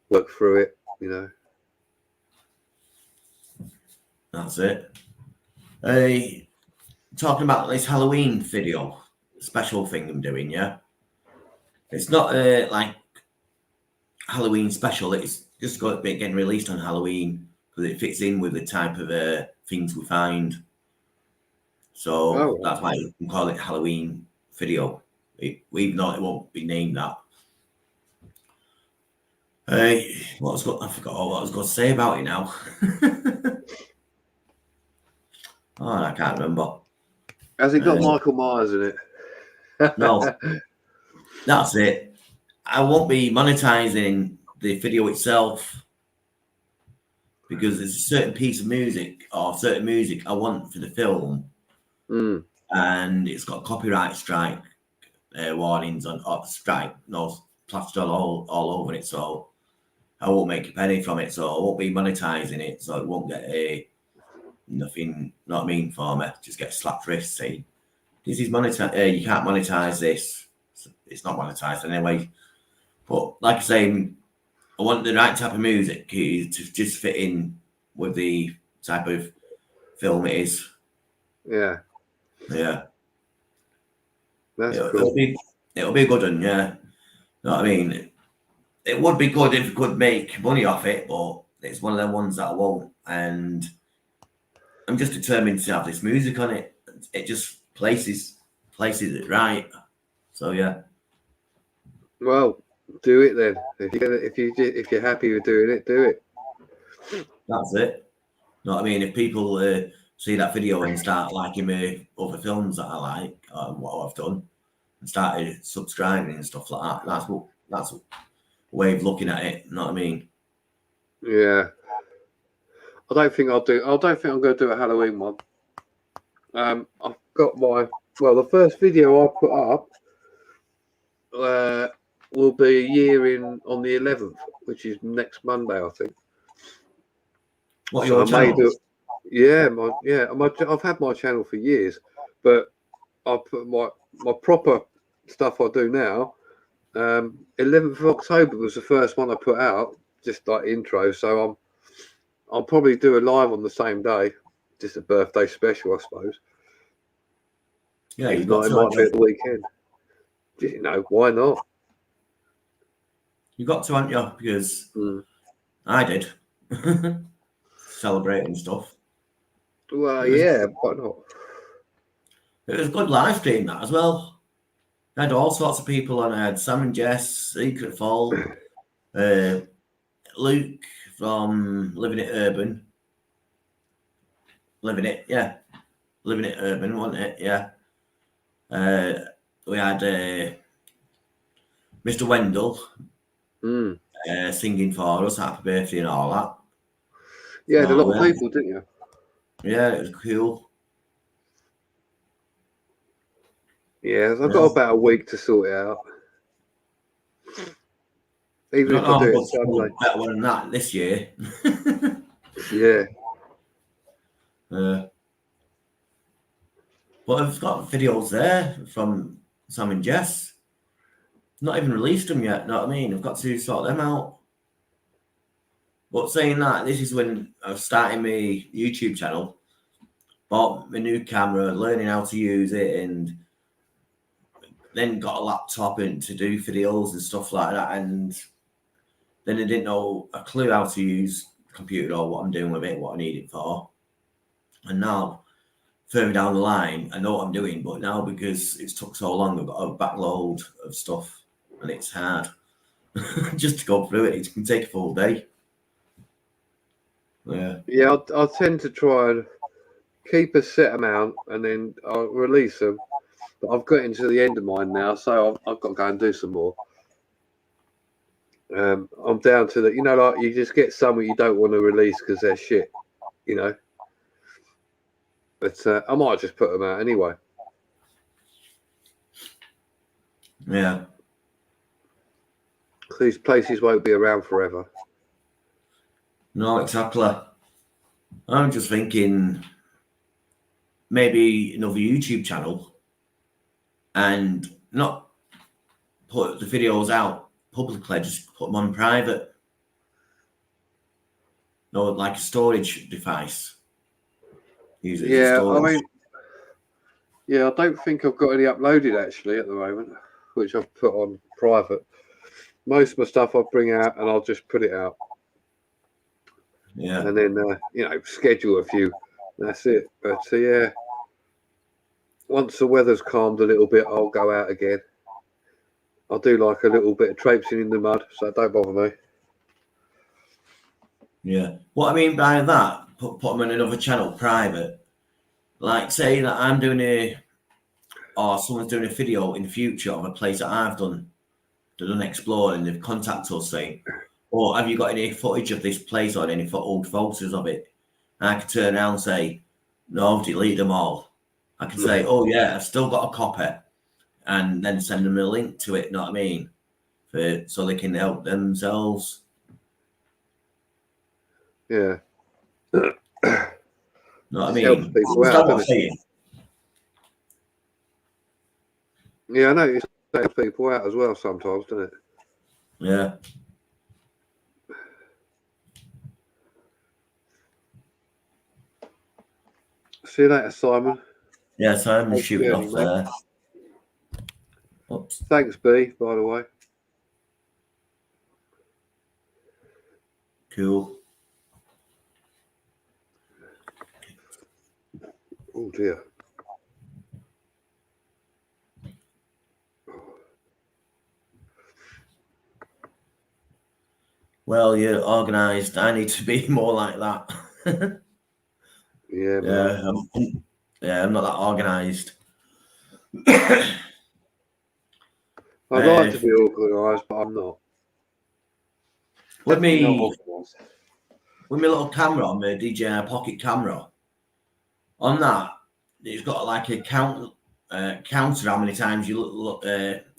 Work through it, you know. that's it. Talking about this Halloween video special thing I'm doing, yeah. It's not like Halloween special. It's just got getting released on Halloween because it fits in with the type of things we find. So that's why we call it Halloween video. Even though it won't be named that. I forgot what I was going to say about it now. Oh, I can't remember. Has it got Michael Myers in it? No, that's it. I won't be monetizing the video itself because there's a certain piece of music or certain music I want for the film, and it's got copyright strike warnings on strike, no plastered all over it. So I won't make a penny from it. So I won't be monetizing it. So it won't get nothing. Not I mean for me. Just get slapped wrist saying this is monetized. You can't monetize this. It's not monetized anyway. But like I say, I want the right type of music to just fit in with the type of film it is. Yeah, Yeah. that's It'll cool. be a good one, yeah. You know what I mean? It would be good if we could make money off it, but it's one of them ones that I won't. And I'm just determined to have this music on it. It just places it right. So yeah. Well, do it then. If you're happy with doing it, do it. That's it. You know what I mean? If people see that video and start liking my other films that I like, what I've done, and started subscribing and stuff like that, that's a way of looking at it. You know what I mean? Yeah. I don't think I'm going to do a Halloween one. I've got the first video I put up will be a year in on the 11th, which is next Monday, I think. What So your channel? I've had my channel for years, but I put my proper stuff I do now. 11th of October was the first one I put out, just like intro. So I'll probably do a live on the same day, just a birthday special, I suppose. Yeah, If you've not, got it to, might be at the weekend. You know, why not? you got to, haven't you? Because I did. Celebrating stuff. Well, yeah, why not? It was a good live stream that as well. I had all sorts of people on. I had Sam and Jess, Secret Fall, Luke from Living It Urban. Living It Urban, wasn't it? Yeah. We had Mr. Wendell singing for us, happy birthday and all that. Yeah, a lot of people, didn't you? Yeah, it was cool. Yeah, I've got about a week to sort it out. Even if I do it Sunday. Better than that this year. Yeah. But I've got videos there from Sam and Jess. Not even released them yet, know what I mean? I've got to sort them out. But saying that, this is when I was starting my YouTube channel. Bought my new camera, learning how to use it, and then got a laptop and to do videos and stuff like that. And then I didn't know a clue how to use the computer or what I'm doing with it, what I need it for. And now, further down the line, I know what I'm doing, but now because it's took so long, I've got a backload of stuff and it's hard just to go through it. It can take a full day. Yeah, I'll tend to try and keep a set amount and then I'll release them. But I've got into the end of mine now, so I've got to go and do some more. I'm down to that, like you just get some you don't want to release because they're shit, But I might just put them out anyway. Yeah. These places won't be around forever. No, exactly. I'm just thinking maybe another YouTube channel and not put the videos out publicly, just put them on private. No, like a storage device. Use it as storage. I don't think I've got any uploaded actually at the moment, which I've put on private. Most of my stuff I'll bring out and I'll just put it out. Yeah. And then, schedule a few. That's it. But yeah, once the weather's calmed a little bit, I'll go out again. I'll do like a little bit of traipsing in the mud, so don't bother me. Yeah. What I mean by that, put them on another channel, private. Like say that I'm doing or someone's doing a video in the future of a place that I've done exploring, they've contacted us saying, "Oh, have you got any footage of this place or any old photos of it?" And I could turn around and say, "No, delete them all." I could say, "Oh yeah, I've still got a copy," and then send them a link to it. You know what I mean? So they can help themselves. Yeah. You know what I mean? Helps people out, doesn't it? Yeah, I know it helps people out as well sometimes, doesn't it? Yeah. See you later, Simon. Yeah, so I'm Thanks shooting for off joining, mate. there. Oops. Thanks, B, by the way. Cool. Oh dear. Well, you're organised. I need to be more like that. Yeah, Yeah, man. I'm not that organised. I'd like to be organised, but I'm not. With Definitely not me, organised. with my little camera on my DJI Pocket camera, on that, it's got like a counter how many times you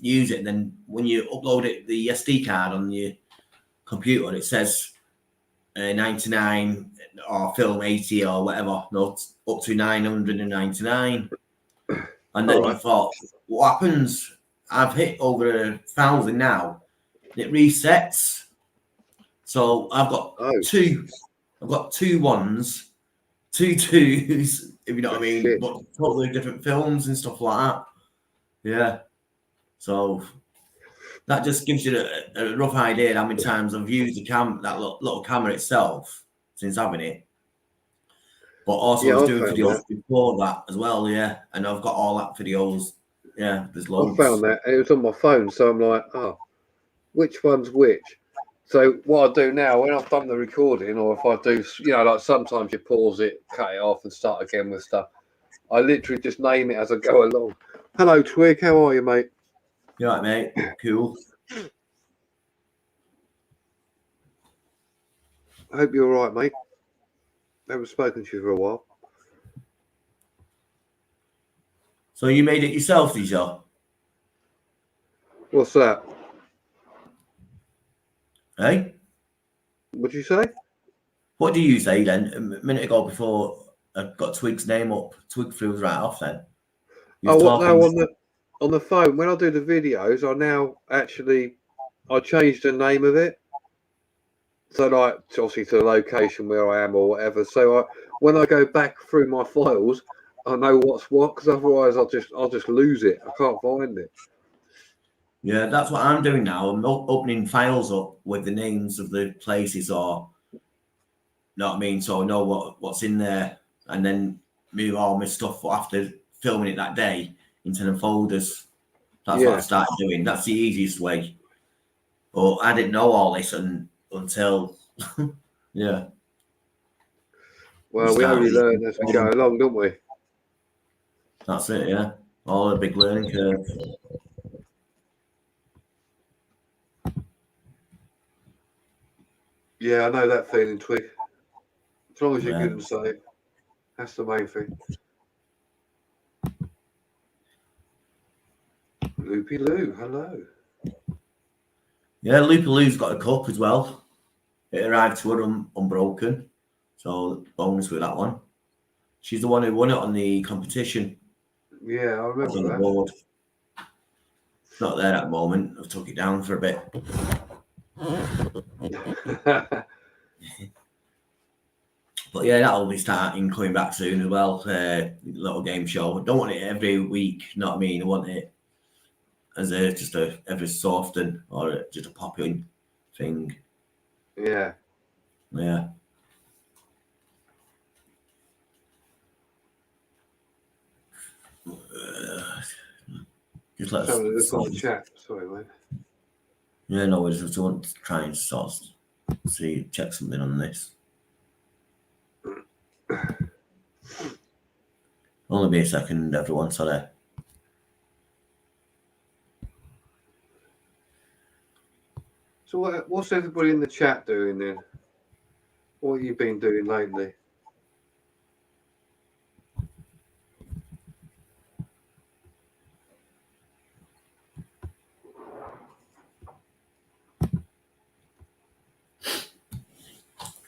use it. And then when you upload it, the SD card on your computer, it says 99 or film 80 or whatever, no, up to 999. And then I thought, what happens? I've hit over 1,000 now. It resets. So I've got two. I've got 2 1s, 2 2s, if you know what I mean, Shit. but totally different films and stuff like that. Yeah. So that just gives you a rough idea how many times I've used that little camera itself since having it. But also, I was doing videos before that as well, yeah. And I've got all that videos. Yeah, there's loads. I found that, and it was on my phone, so I'm like, oh, which one's which? So what I do now, when I've done the recording, or if I do, like sometimes you pause it, cut it off, and start again with stuff, I literally just name it as I go along. Hello, Twig. How are you, mate? You all right, mate? Cool. I hope you're all right, mate. I haven't spoken to you for a while. So you made it yourself, did you? What's that? Hey? What'd you say? What do you say then? A minute ago before I got Twig's name up, Twig flew right off then. Oh, what now on the phone? When I do the videos, I changed the name of it. So like obviously to the location where I am or whatever. So when I go back through my files, I know what's what, because otherwise I'll just lose it. I can't find it. Yeah, that's what I'm doing now. I'm opening files up with the names of the places, or you know what I mean, so I know what's in there, and then move all my stuff after filming it that day into the folders. That's what I started doing. That's the easiest way. But I didn't know all this until yeah. Well, we only learn as we go along, don't we? That's it, yeah. All a big learning curve. Yeah, I know that feeling, Twig. As long as you're good and safe, that's the main thing. Loopy Lou, hello. Yeah, Loopy Lou's got a cup as well. It arrived to her unbroken, so bonus with that one. She's the one who won it on the competition. Yeah, I remember that. Board. It's not there at the moment. I took it down for a bit. But yeah, that'll be starting coming back soon as well. Little game show. I don't want it every week. You know what I mean? I want it as just every so often, or just a pop-in thing. Yeah. Yeah. Just let us look on the chat. Sorry, mate. Yeah, no, I just want to try and check something on this. Only be a second, everyone. Sorry. So what's everybody in the chat doing then? What have you been doing lately?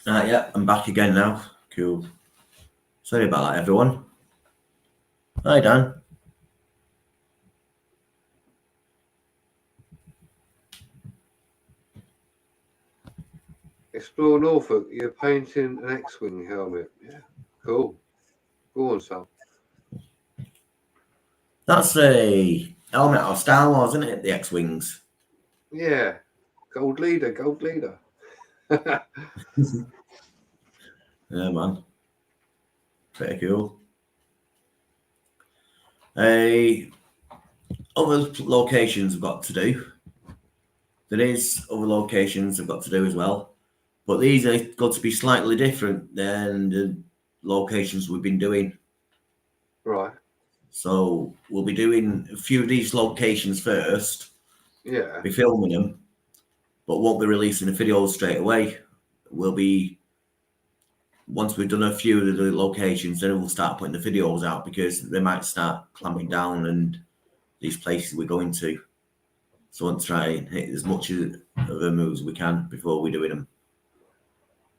Yeah, I'm back again now. Cool. Sorry about that, everyone. Hi, Dan. Explore Norfolk. You're painting an X-wing helmet. Yeah, cool. Go on, son. That's a helmet out of Star Wars, isn't it? The X-Wings. Yeah, gold leader, gold leader. Yeah, man. Pretty cool. Other locations we've got to do. There is other locations we've got to do as well. But these are got to be slightly different than the locations we've been doing. Right. So we'll be doing a few of these locations first. Yeah. Be filming them, but won't be releasing the videos straight away. We'll be, once we've done a few of the locations, then we'll start putting the videos out because they might start clamping down and these places we're going to. So I want to try and hit as much of them as we can before we're doing them.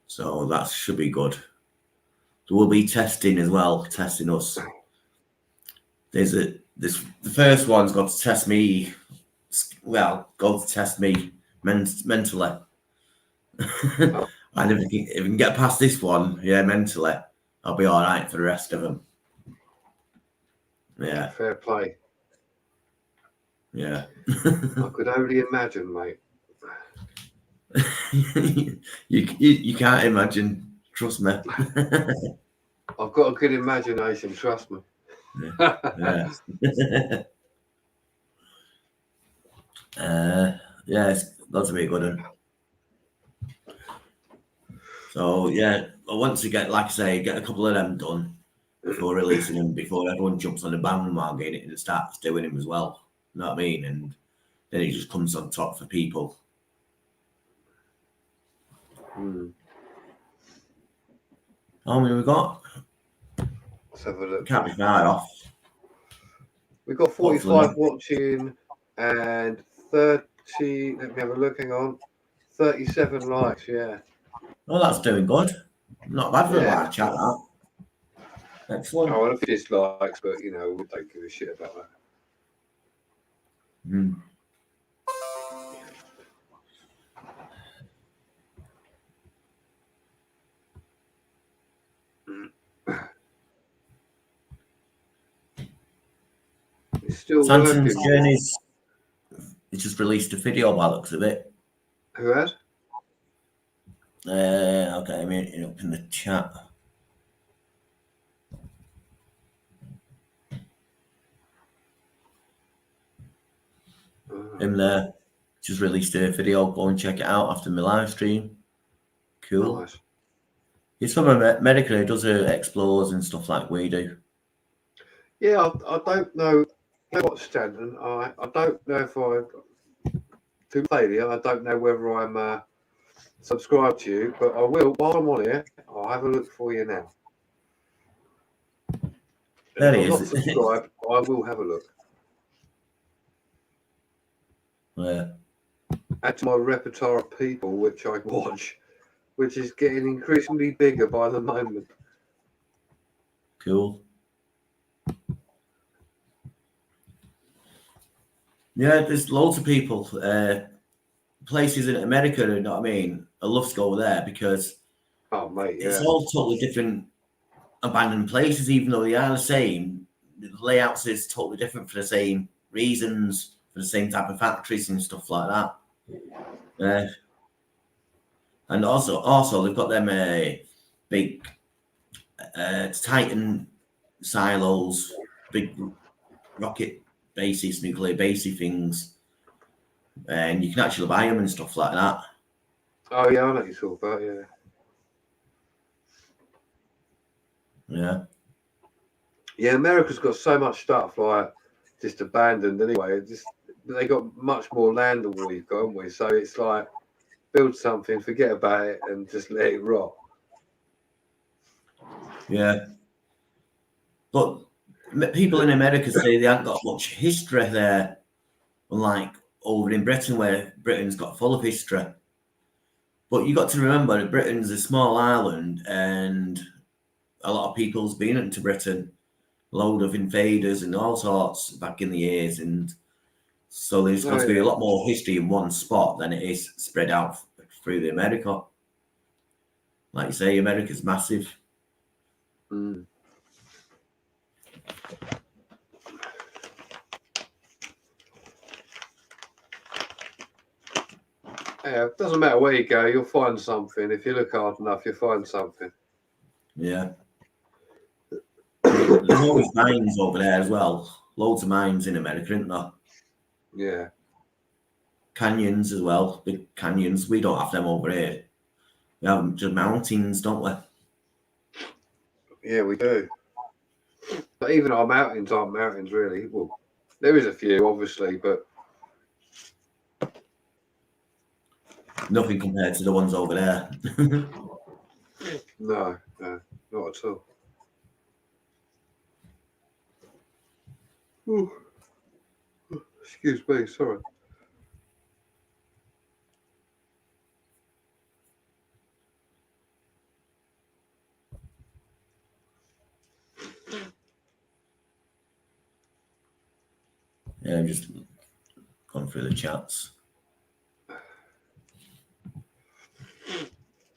So that should be good. There will be testing as well, testing us. The first one's got to test me. Well, go to test me mentally. And if we can get past this one, mentally, I'll be all right for the rest of them. Yeah. Fair play. Yeah. I could only imagine, mate. you can't imagine. Trust me. I've got a good imagination. Trust me. Yeah. It's got to be a good one. So yeah, I want to get, like I say, get a couple of them done before releasing them, before everyone jumps on the bandwagon and starts doing them as well. You know what I mean? And then it just comes on top for people. How many we got? Let's have a look. Can't be far off. We've got 45 watching and 30. Let me have a look. Hang on. 37 likes. Yeah. Oh, that's doing good. Not bad for a live chat, that. Excellent. Oh, well, if it is likes, but we don't give a shit about that. It's still Santon's working. Journeys. He's just released a video by the looks of it. Who has? Okay, I'm in up in the chat. Him there. Just released a video. Go and check it out after my live stream. Cool. Nice. He's from America. He does explores and stuff like we do. Yeah, I don't know what Stanton. I don't know if I do failure. I don't know whether I'm subscribed to you, but I will. While I'm on here, I'll have a look for you now. There he if I'm is. not subscribed, I will have a look. Yeah. Add to my repertoire of people which I watch, which is getting increasingly bigger by the moment. Cool. Yeah, there's loads of people, places in America, you know what I mean? I love to go there because it's all totally different abandoned places, even though they are the same. The layouts is totally different for the same reasons, for the same type of factories and stuff like that. And also they've got them big Titan silos, big rocket bases, nuclear basey things, and you can actually buy them and stuff like that. Oh yeah, I know what you're talking about. Yeah, America's got so much stuff like just abandoned anyway. They got much more land than we've got, haven't we? So it's like build something, forget about it, and just let it rot. Yeah, but people in America say they haven't got much history there, unlike over in Britain, where Britain's got full of history. But you got to remember that Britain's a small island, and a lot of people's been into Britain, a load of invaders and all sorts back in the years, and so there's going to be a lot more history in one spot than it is spread out through the America. Like you say, America's massive. Mm. Yeah, it doesn't matter where you go, you'll find something. If you look hard enough, you'll find something. Yeah. There's always mines over there as well. Loads of mines in America, isn't there? Yeah. Canyons as well. Big canyons. We don't have them over here. We have just mountains, don't we? Yeah, we do. But even our mountains aren't mountains, really. Well, there is a few, obviously, but Nothing compared to the ones over there. no, not at all. Ooh. Excuse me, sorry. Yeah, just gone through the chats.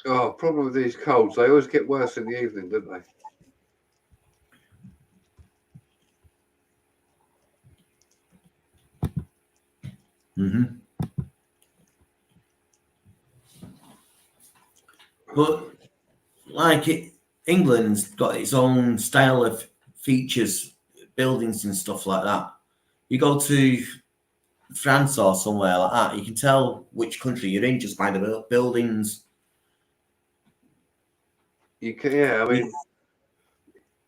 Oh, problem with these colds, they always get worse in the evening, don't they? Mm-hmm. But England's got its own style of features, buildings and stuff like that. You go to France or somewhere like that, you can tell which country you're in just by the buildings. You can, yeah, I mean,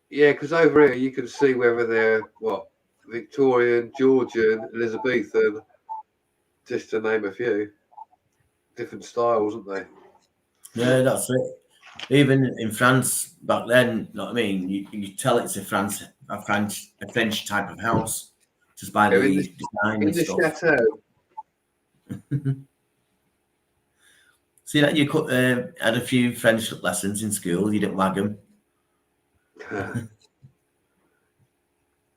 yeah, because over here you can see whether they're what Victorian, Georgian, Elizabethan, just to name a few. Different styles, aren't they? Yeah, that's it. Even in France back then, you know what I mean? You tell it's a French type of house just by the design in and the stuff. chateau. See that you had a few French lessons in school. You didn't wag them.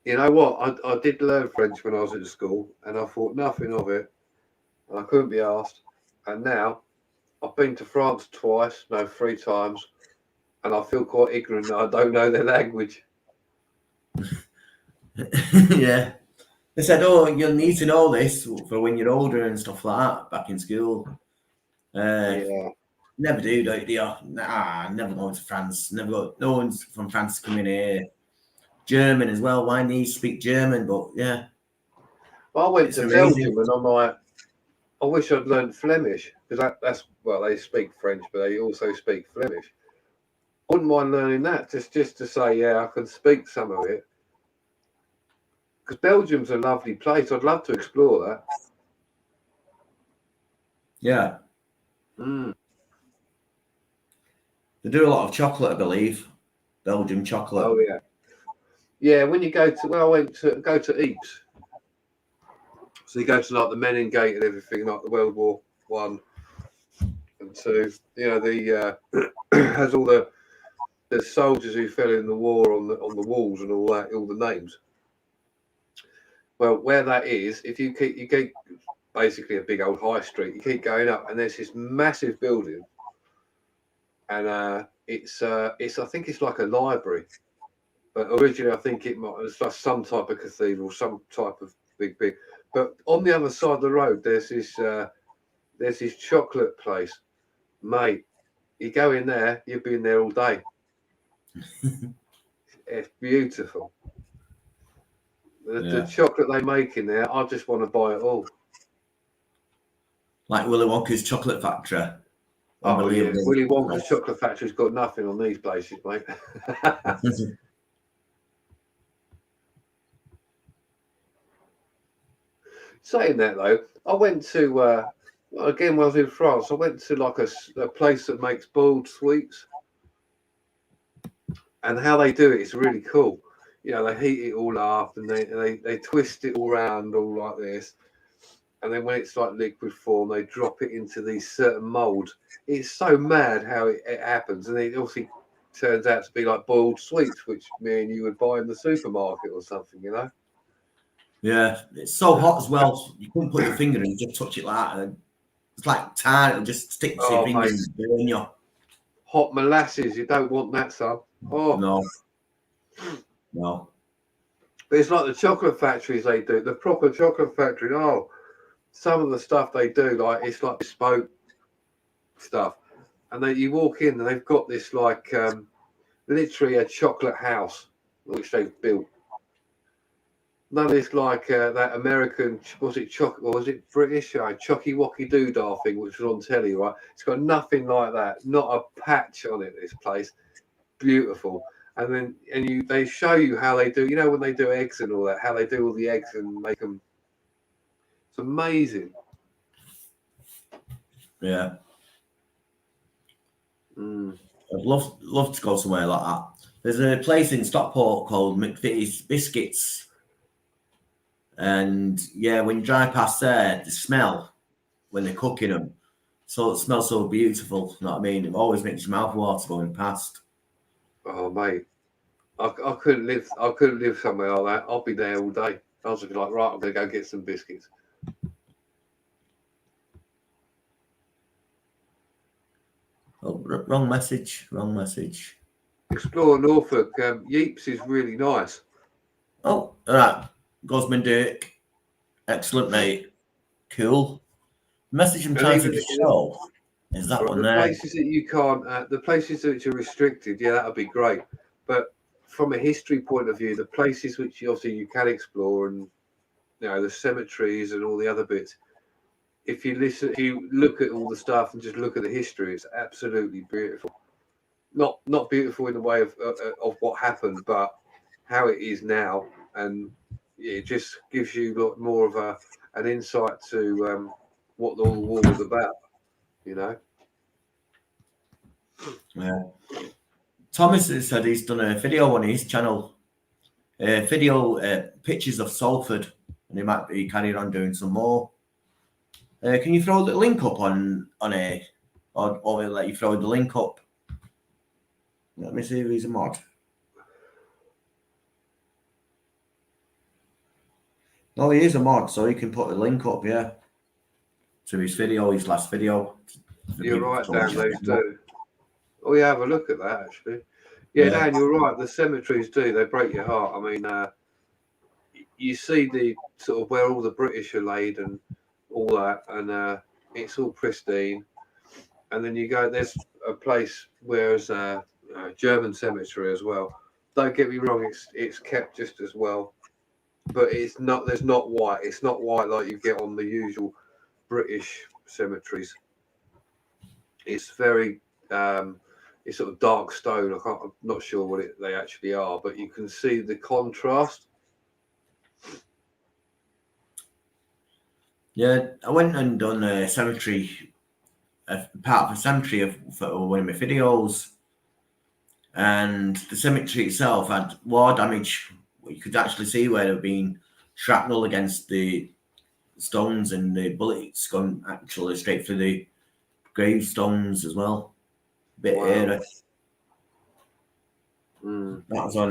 You know what? I did learn French when I was at school, and I thought nothing of it. And I couldn't be asked. And now I've been to France twice, no, 3 times, and I feel quite ignorant that I don't know their language. Yeah. They said, "Oh, you'll need to know this for when you're older and stuff like that." Back in school, Yeah. never do, don't you? Nah, never going to France. Never go. No one's from France coming here. German as well. Why need to speak German? But yeah, I went It's to amazing. Belgium, and I'm like, I wish I'd learned Flemish, because that's well, they speak French, but they also speak Flemish. Wouldn't mind learning that, just to say, yeah, I can speak some of it. Because Belgium's a lovely place. I'd love to explore that. yeah. Mm. They do a lot of chocolate, I believe. Belgium chocolate. Oh yeah, yeah. When you go to, I went to Ypres. So you go to like the Menin Gate and everything, like the World War I and II. You know, the has all the soldiers who fell in the war on the walls and all that, all the names. Well, where that is, if you keep basically a big old high street, you keep going up, and there's this massive building, and it's I think it's like a library, but originally I think it's like some type of cathedral, some type of big. But on the other side of the road, there's this chocolate place, mate. You go in there, you've been there all day. It's beautiful. The chocolate they make in there, I just want to buy it all. Like Willy Wonka's chocolate factory. Oh yeah, Willy Wonka's chocolate factory's got nothing on these places, mate. Saying that though, I went to again when I was in France. I went to like a place that makes boiled sweets, and how they do it is really cool. You know, they heat it all up and they twist it all around all like this, and then when it's like liquid form, they drop it into these certain molds. It's so mad how it happens, and it obviously turns out to be like boiled sweets, which me and you would buy in the supermarket or something, you know. Yeah, it's so hot as well. You couldn't put your finger in, just touch it like that. And it's like tar, it'll just stick to your fingers and burn you. hot molasses. You don't want that, son. Oh, no. But it's like the chocolate factories they do, the proper chocolate factory. Oh, some of the stuff they do, like it's like bespoke stuff. And then you walk in and they've got this like literally a chocolate house which they've built. None of this like that American, was it British? Chocky Wocky Doodah thing, which was on telly, right? It's got nothing like that, not a patch on it. This place, beautiful. And then they show you how they do, when they do eggs and all that, how they do all the eggs and make them. It's amazing. Yeah. Mm. I'd love to go somewhere like that. There's a place in Stockport called McVitie's Biscuits. And yeah, when you drive past there, the smell when they're cooking them, so it smells so beautiful. You know what I mean? It always makes your mouth water going past. Oh mate, I couldn't live. I couldn't live somewhere like that. I'll be there all day. I was like, right, I'm gonna go get some biscuits. Oh, wrong message. Explore Norfolk. Yeeps is really nice. Oh, all right. Gosman Dirk. Excellent, mate. Cool. Message I'm trying to show is that one there. Places that you can't, the places which are restricted, yeah, that would be great. But from a history point of view, the places which obviously you can explore, and the cemeteries and all the other bits. If you look at all the stuff and just look at the history, it's absolutely beautiful. Not beautiful in the way of what happened, but how it is now, and it just gives you more of an insight to what all the war was about. Yeah. Thomas has said he's done a video on his channel, pictures of Salford, and he might be carrying on doing some more. Can you throw the link up on or we'll let you throw the link up? Let me see if he's a mod. No, he is a mod, so he can put the link up, yeah, to his last video. You're right, Dan, those do. Oh, yeah, have a look at that, actually. Yeah, Dan, you're right. The cemeteries they break your heart. I mean, you see the sort of where all the British are laid and all that, and it's all pristine. And then you go, there's a place where there's a German cemetery as well. Don't get me wrong, it's kept just as well. But it's not white. It's not white like you get on the usual British cemeteries. It's very it's sort of dark stone. I'm not sure what they actually are, but you can see the contrast. Yeah, I went and done a cemetery, part of a cemetery for one of my videos, and the cemetery itself had war damage. You could actually see where there had been shrapnel against the stones, and the bullets gone actually straight through the gravestones as well. Bit eerie. That was on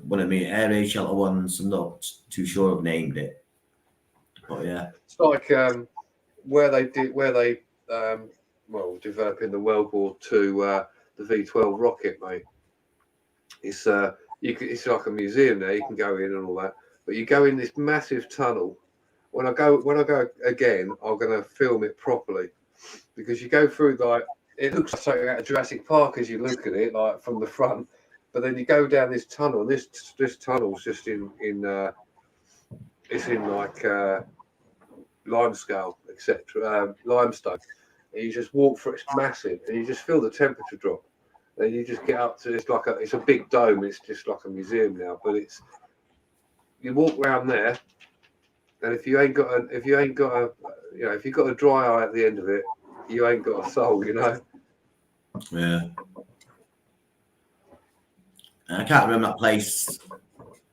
one of my air raid shelter ones. I'm not too sure I've named it, but yeah, it's like where they developing the World War II the V12 rocket, mate. It's it's like a museum there. You can go in and all that, but you go in this massive tunnel. When I go again, I'm going to film it properly, because you go through it looks like something out of Jurassic Park as you look at it, like from the front. But then you go down this tunnel, and this tunnel's just in like limescale, etc. Limestone. And you just walk through. It's massive, and you just feel the temperature drop. Then you just get up to it's a big dome. It's just like a museum now, but you walk around there, and if you've got a dry eye at the end of it, you ain't got a soul, Yeah. I can't remember that place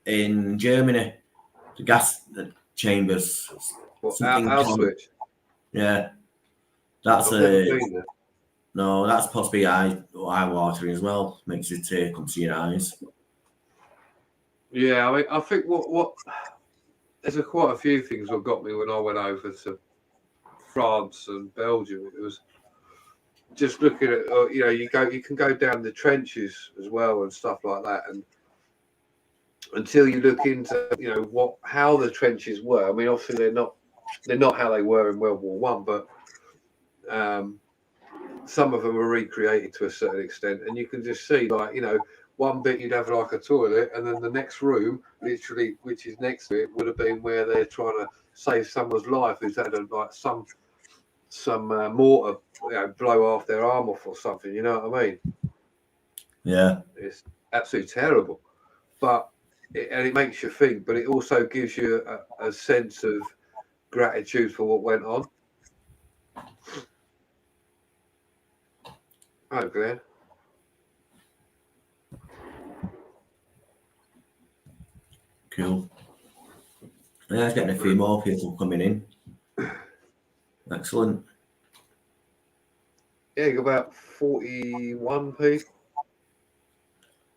in Germany, the gas chambers. Auschwitz. Yeah, that's no, that's possibly eye watering as well. Makes it come to your eyes. Yeah, I mean, I think what there's quite a few things that got me when I went over to France and Belgium. It was just looking at, you can go down the trenches as well and stuff like that, and until you look into, how the trenches were. I mean, obviously they're not how they were in World War One, but some of them are recreated to a certain extent, and you can just see, like, one bit you'd have like a toilet, and then the next room, literally, which is next to it, would have been where they're trying to save someone's life who's had some mortar, blow half their arm off or something. You know what I mean? Yeah. It's absolutely terrible, but it makes you think. But it also gives you a sense of gratitude for what went on. Hi, Glenn. Cool. Yeah, it's getting a few more people coming in. Excellent. Yeah, you got about 41 people.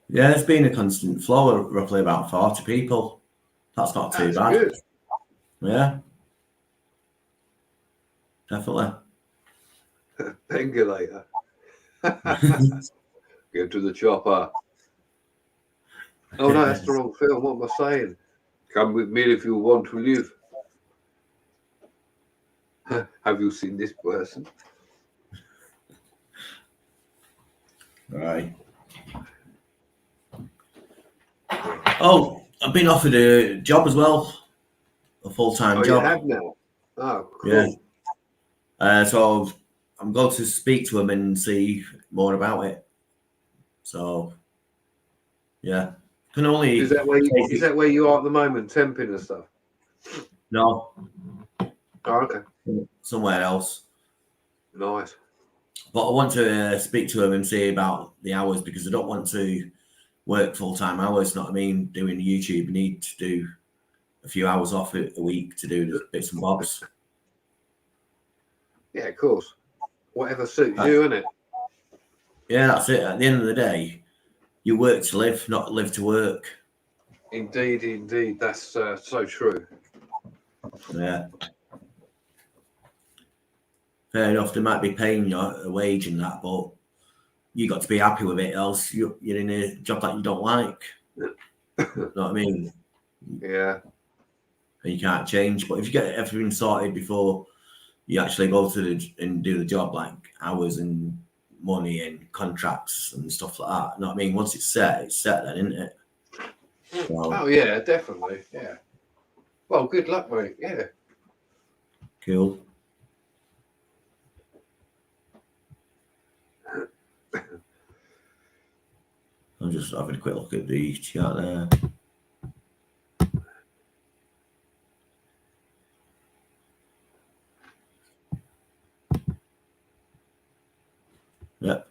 Yeah, it's been a constant flow of roughly about 40 people. That's not too bad. Good. Yeah. Definitely. Pengulator. Get to the chopper. Oh no, that's the wrong film. What am I saying? Come with me if you want to live. Have you seen this person? Right. Oh, I've been offered a job as well. A full-time job. You have now? Oh, cool. Yeah. So I'm going to speak to him and see more about it. So, yeah. Can only... Is that where you are at the moment, temping and stuff? No. Oh, okay. Somewhere else. Nice. But I want to speak to him and see about the hours, because I don't want to work full-time hours. Not what I mean, doing YouTube. I need to do a few hours off a week to do the bits and bobs. Yeah, of course. Whatever suits you, innit? Yeah, that's it. At the end of the day, you work to live, not live to work. Indeed. That's so true. Yeah. Fair enough, they might be paying you a wage and that, but you got to be happy with it, else you're in a job that you don't like. You know what I mean? Yeah. And you can't change. But if you get everything sorted before you actually go and do the job, like hours and money and contracts and stuff like that, you know what I mean? Once it's set then, isn't it? So, Oh yeah, definitely. Yeah. Well, good luck, mate. Yeah. cool. I'm just having a quick look at the chat there. Yep.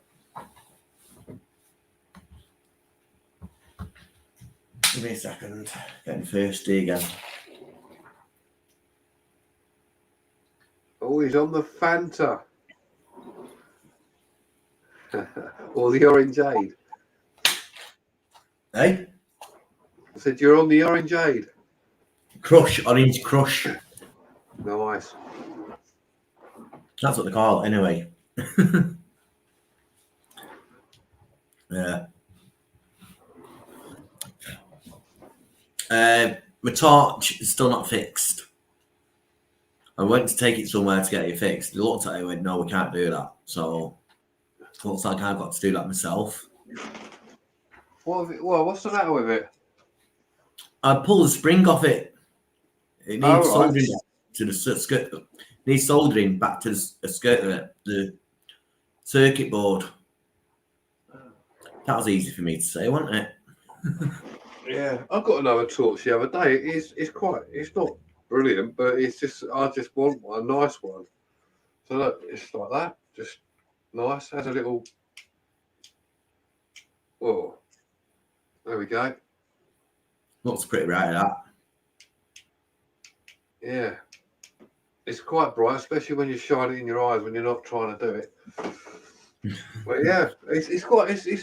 Give me a second. Getting thirsty again. Oh, he's on the Fanta. Or the Orangeade. Hey? I said, you're on the Orangeade. Crush, orange crush. Nice. That's what they call it anyway. Yeah. My torch is still not fixed. I went to take it somewhere to get it fixed. They looked at it and went, no, we can't do that. So it looks like I've got to do that myself. What's the matter with it? I pulled the spring off it. It needs soldering right. to the skirt. It needs soldering back to the skirt of it, the circuit board. That was easy for me to say, wasn't it? Yeah, I got another torch the other day. It's not brilliant, but I just want a nice one. So look, it's like that, just nice. Has a little. Oh, there we go. Looks pretty bright, that. Yeah, it's quite bright, especially when you shine it in your eyes when you're not trying to do it. But yeah, it's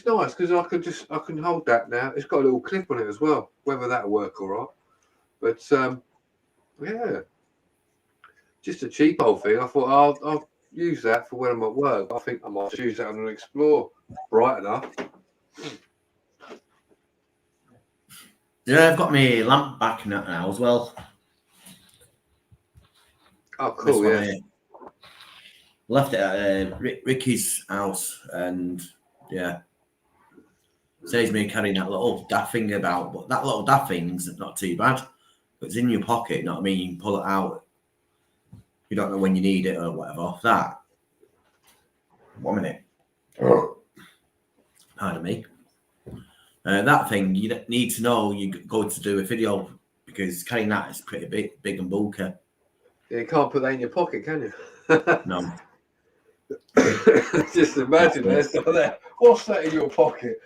nice because I can hold that now. It's got a little clip on it as well. Whether that'll work all right, but yeah, just a cheap old thing. I thought I'll use that for when I'm at work. I think I might just use that on an Explore. Bright enough. Yeah, I've got my lamp back now as well. Oh, cool, This yeah. one here. Left it at Ricky's house, and yeah, saves me carrying that little daft thing about. But that little daft thing's not too bad. It's in your pocket, you know what I mean? You can pull it out. You don't know when you need it or whatever. That. 1 minute. Pardon me. That thing, you need to know you're going to do a video because carrying that is pretty big and bulky. Yeah, you can't put that in your pocket, can you? No. Just imagine that. Like that. What's that in your pocket?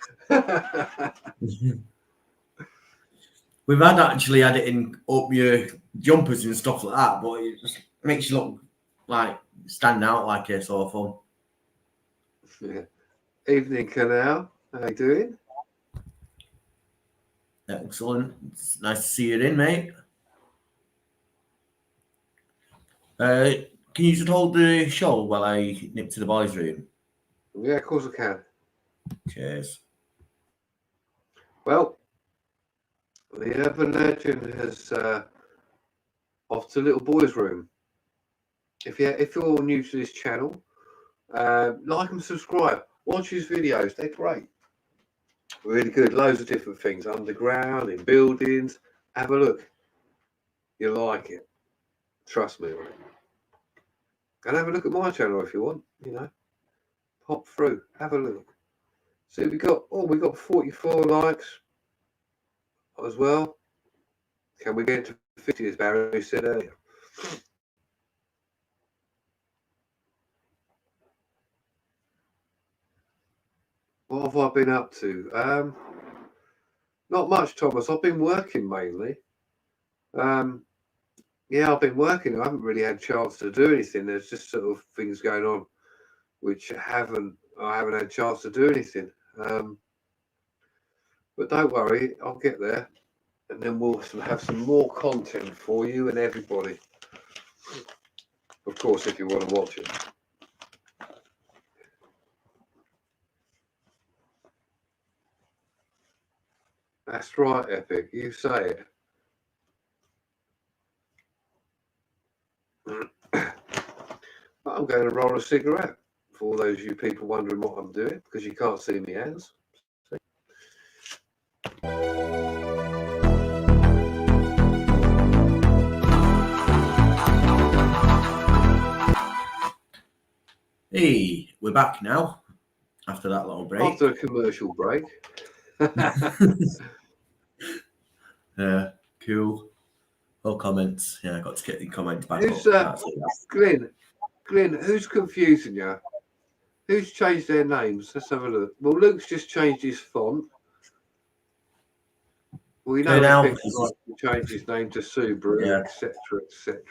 We've actually had it in up your jumpers and stuff like that, but it just makes you look like stand out like a sore fun. Yeah. Evening, Canal. How you doing? Excellent. It's nice to see you in, mate. Can you just hold the show while I nip to the boys' room? Yeah, of course I can. Cheers. Well, the urban legend has off to little boy's room. If you're new to this channel, like and subscribe. Watch his videos; they're great, really good. Loads of different things, underground, in buildings. Have a look. You'll like it. Trust me on it. And have a look at my channel if you want. You know, pop through, have a look. See, we got 44 likes as well. Can we get to 50, as Barry said earlier? What have I been up to? Not much, Thomas. I've been working mainly. Yeah, I've been working. I haven't really had a chance to do anything. There's just sort of things going on which I haven't had a chance to do anything. But don't worry, I'll get there. And then we'll have some more content for you and everybody. Of course, if you want to watch it. That's right, Epic. You say it. I'm going to roll a cigarette for all those you people wondering what I'm doing because you can't see me hands. Hey, we're back now after that little break. After a commercial break. Yeah, cool. Oh, comments. Yeah, I got to get the comments back Who's up. Glenn, who's confusing you? Who's changed their names? Let's have a look. Well, Luke's just changed his font. We know now, he changed his name to Subaru, etc., etc.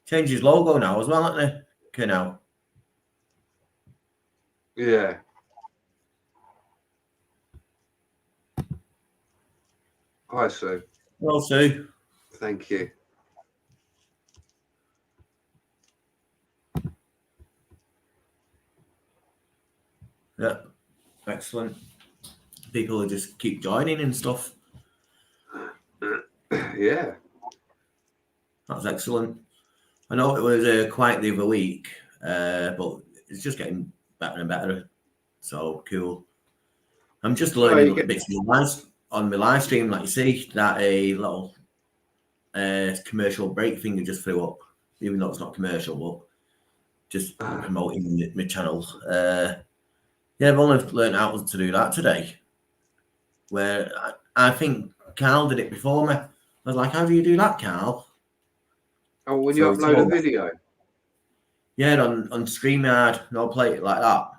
Changed his logo now as well, hasn't he? Okay, now. Yeah. Hi, Sue. Well, Sue. Thank you. Yeah, excellent. People will just keep joining and stuff. Yeah. That's excellent. I know it was quiet the other week, but it's just getting better and better. So cool. I'm just learning bits on my live stream, like you see, that a little commercial break thing just flew up, even though it's not commercial, but just promoting my channel. Yeah, I've only learned how to do that today. Where I think Carl did it before me. I was like, how do you do that, Carl? Oh, when you upload a video? Yeah, on StreamYard, no, play it like that.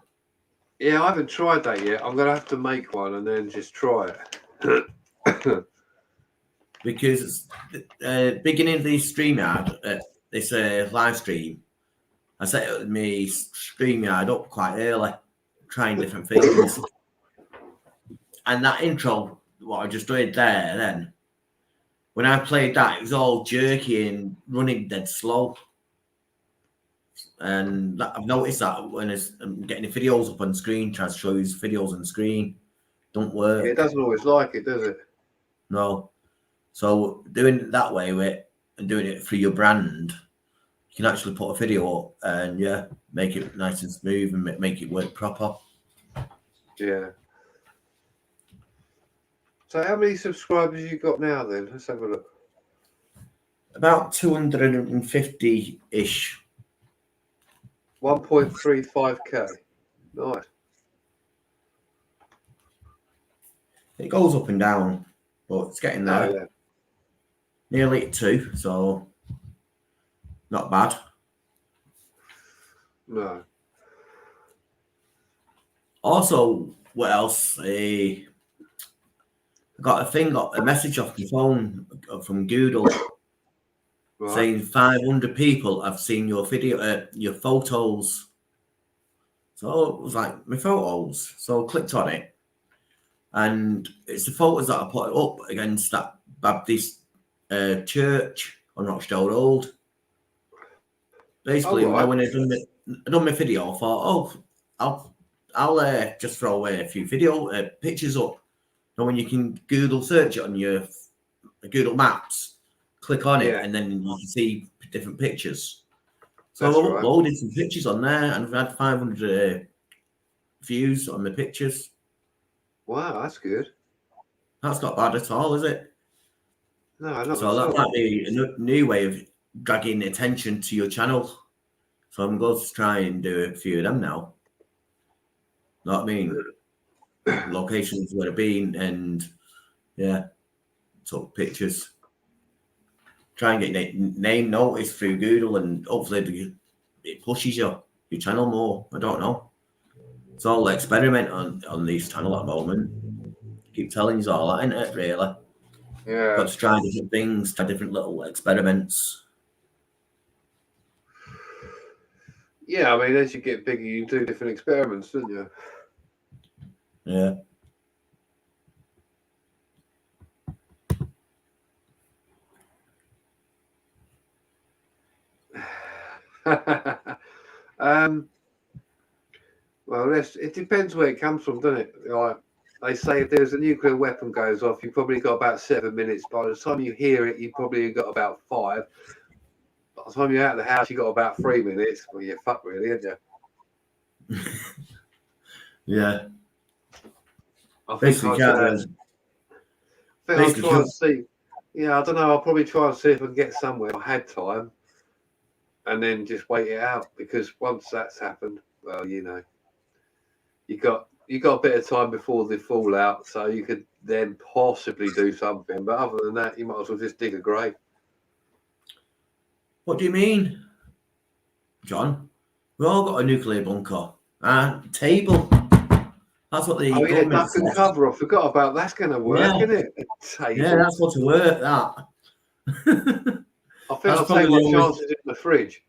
Yeah, I haven't tried that yet. I'm going to have to make one and then just try it. Because beginning of the StreamYard, this live stream, I set my StreamYard up quite early, trying different things. And that intro, what I just did there, then, when I played that, it was all jerky and running dead slow. And I've noticed that when I'm getting the videos up on screen, trying to show you videos on screen, don't work. It doesn't always like it, does it? No. So doing it that way and doing it through your brand, you can actually put a video up and make it nice and smooth and make it work proper. Yeah. So how many subscribers you got now then? Let's have a look. About 250-ish. 1.35k. Nice. It goes up and down, but it's getting there. Oh, yeah. Nearly at 2, so not bad. No. Also, what else? I got a message off my phone from Google Right. saying 500 people have seen your video, your photos. So it was like my photos. So I clicked on it, and it's the photos that I put up against that Baptist church on Rochdale Road. Basically, right. when I done my video, I thought, I'll just throw away a few pictures up. And when you can Google search it on your Google Maps, click on it, and then you can see different pictures. So I uploaded some pictures on there, and I've had 500 views on the pictures. Wow, that's good. That's not bad at all, is it? No, not so that might be a new way of dragging attention to your channel. So I'm going to try and do a few of them now. Know what I mean? Locations where I've been and took pictures. Try and get name noticed through Google, and hopefully it pushes your channel more. I don't know. It's all experiment on this channel at the moment. Keep telling you all that, isn't it, really? Yeah. Got to try different things, try different little experiments. Yeah, I mean, as you get bigger, you do different experiments, don't you? Yeah. Well, it depends where it comes from, doesn't it? Like they say, if there's a nuclear weapon goes off, you've probably got about 7 minutes. By the time you hear it, you've probably got about 5. By the time you're out of the house, you've got about 3 minutes. Well, you're fucked, really, aren't you? Yeah. I think I'll try and see. Yeah, I don't know. I'll probably try and see if I can get somewhere. I had time, and then just wait it out, because once that's happened, well, you know, you got a bit of time before the fallout, so you could then possibly do something. But other than that, you might as well just dig a grave. What do you mean, John? We all got a nuclear bunker and table. That's what the government duck and cover. I forgot about that's going to work, isn't it? Yeah, that's what to work. That. I think I'll take my chances in the fridge.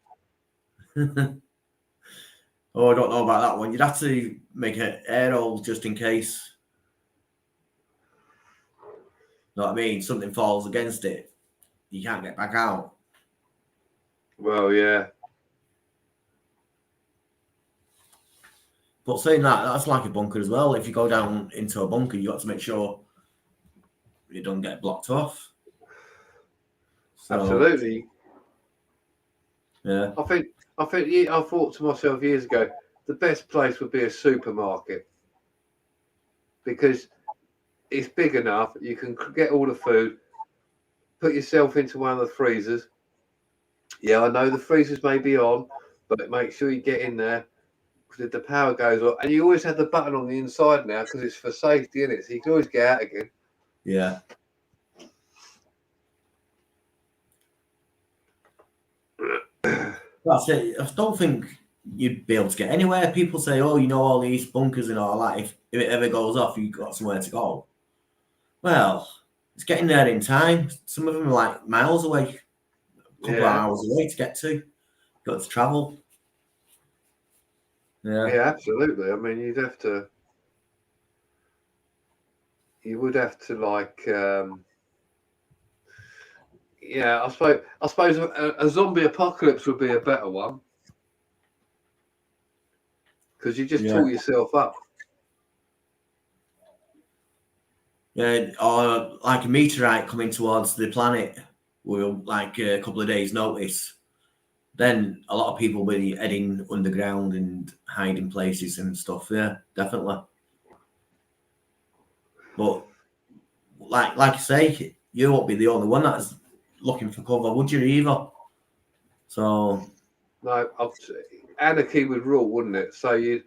Oh, I don't know about that one. You'd have to make an air hole just in case. Know what I mean? Something falls against it, you can't get back out. Well, yeah. But saying that's like a bunker as well. If you go down into a bunker, you got to make sure you don't get blocked off. So, absolutely. Yeah. I think I thought to myself years ago, the best place would be a supermarket, because it's big enough. You can get all the food, put yourself into one of the freezers. Yeah, I know the freezers may be on, but make sure you get in there, because if the power goes off, and you always have the button on the inside now because it's for safety, isn't it? So you can always get out again. Yeah. That's it. I don't think you'd be able to get anywhere. People say, "Oh, you know, all these bunkers and all that. If it ever goes off, you've got somewhere to go." Well, it's getting there in time. Some of them are like miles away, a couple of hours away to get to. Got to travel. Yeah. Yeah, absolutely. I mean, you would have to like. Yeah, I suppose a zombie apocalypse would be a better one. because you just Yeah. taught yourself up. Yeah, or like a meteorite coming towards the planet with like a couple of days' notice. Then a lot of people will be heading underground and hiding places and stuff. Yeah, definitely. But like I say, you won't be the only one that's looking for cover, would you either? So No, anarchy would rule, wouldn't it? So you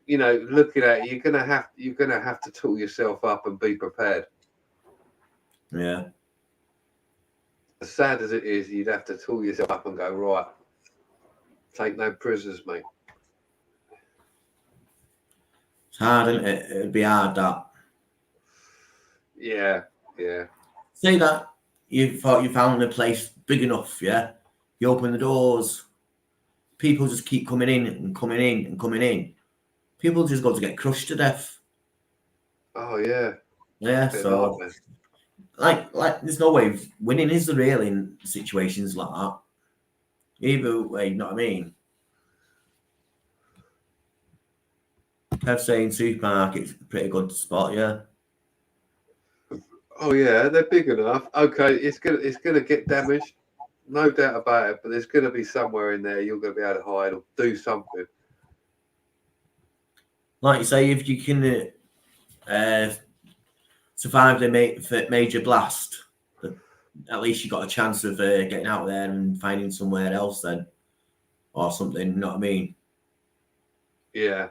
know, looking at it, you're gonna have to tool yourself up and be prepared. yeah, As sad as it is, you'd have to tool yourself up and go, right, take no prisoners, mate. it's hard, isn't it? It'd be hard that. Yeah. Say that you thought you found a place big enough, yeah? You open the doors, people just keep coming in and coming in and coming in. People just go to get crushed to death. Oh yeah. Yeah, Bit so hard, man. like there's no way of winning, is there really, in situations like that? Either way, you know what I mean? Kev saying supermarket's a pretty good spot, yeah. Oh yeah, they're big enough. Okay, it's gonna get damaged, no doubt about it. But there's gonna be somewhere in there you're gonna be able to hide or do something. Like you say, if you can survive the major blast, at least you got a chance of getting out there and finding somewhere else then, or something. You know what I mean? Yeah.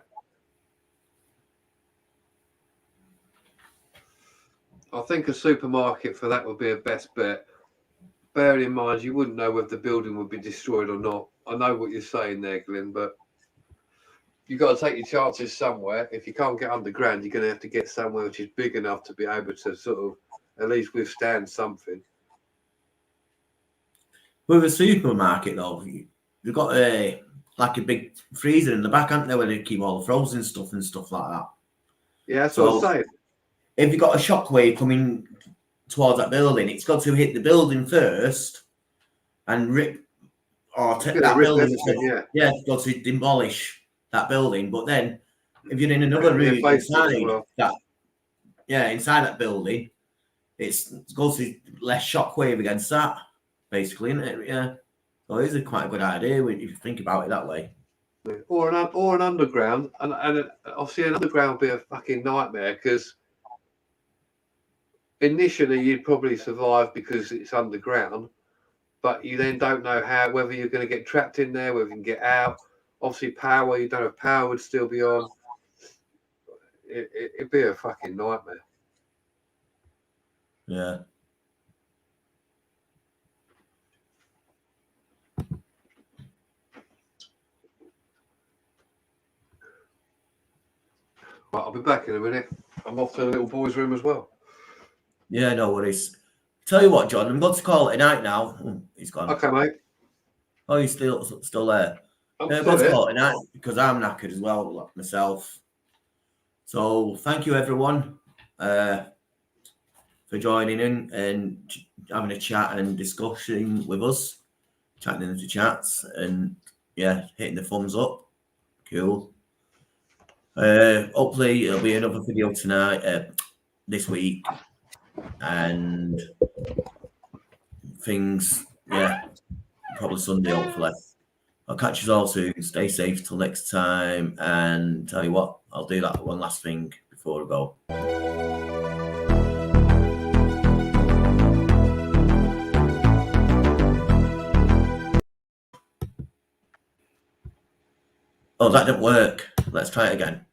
I think a supermarket for that would be a best bet. Bearing in mind, you wouldn't know whether the building would be destroyed or not. I know what you're saying there, Glenn, but you've got to take your chances somewhere. If you can't get underground, you're going to have to get somewhere which is big enough to be able to sort of at least withstand something. With a supermarket, though, you've got like a big freezer in the back, haven't they, where they keep all the frozen stuff and stuff like that. Yeah, that's what I'm saying. If you've got a shockwave coming towards that building, it's got to hit the building first and rip or take that building. Yeah, it's got to demolish that building. But then, if you're in another room inside inside that building, it's got to less shockwave against that, basically, isn't it? Yeah. So it is quite a good idea if you think about it that way. Or an underground, and obviously an underground would be a fucking nightmare because initially you'd probably survive because it's underground, but you then don't know whether you're going to get trapped in there, whether you can get out. Obviously, power, you don't know if power would still be on. It'd be a fucking nightmare. Yeah. Right, I'll be back in a minute. I'm off to the little boy's room as well. Yeah, no worries. Tell you what, John, I'm going to call it a night now. He's gone. Okay, mate. Oh, he's still there. I'm going to call it a night because I'm knackered as well, like myself. So thank you, everyone, for joining in and having a chat and discussion with us, chatting in the chats, and yeah, hitting the thumbs up. Cool. Hopefully, there'll be another video tonight, this week, and things, yeah, probably Sunday, hopefully. I'll catch you all soon. Stay safe till next time. And tell you what, I'll do that one last thing before I go. Oh, that didn't work. Let's try it again.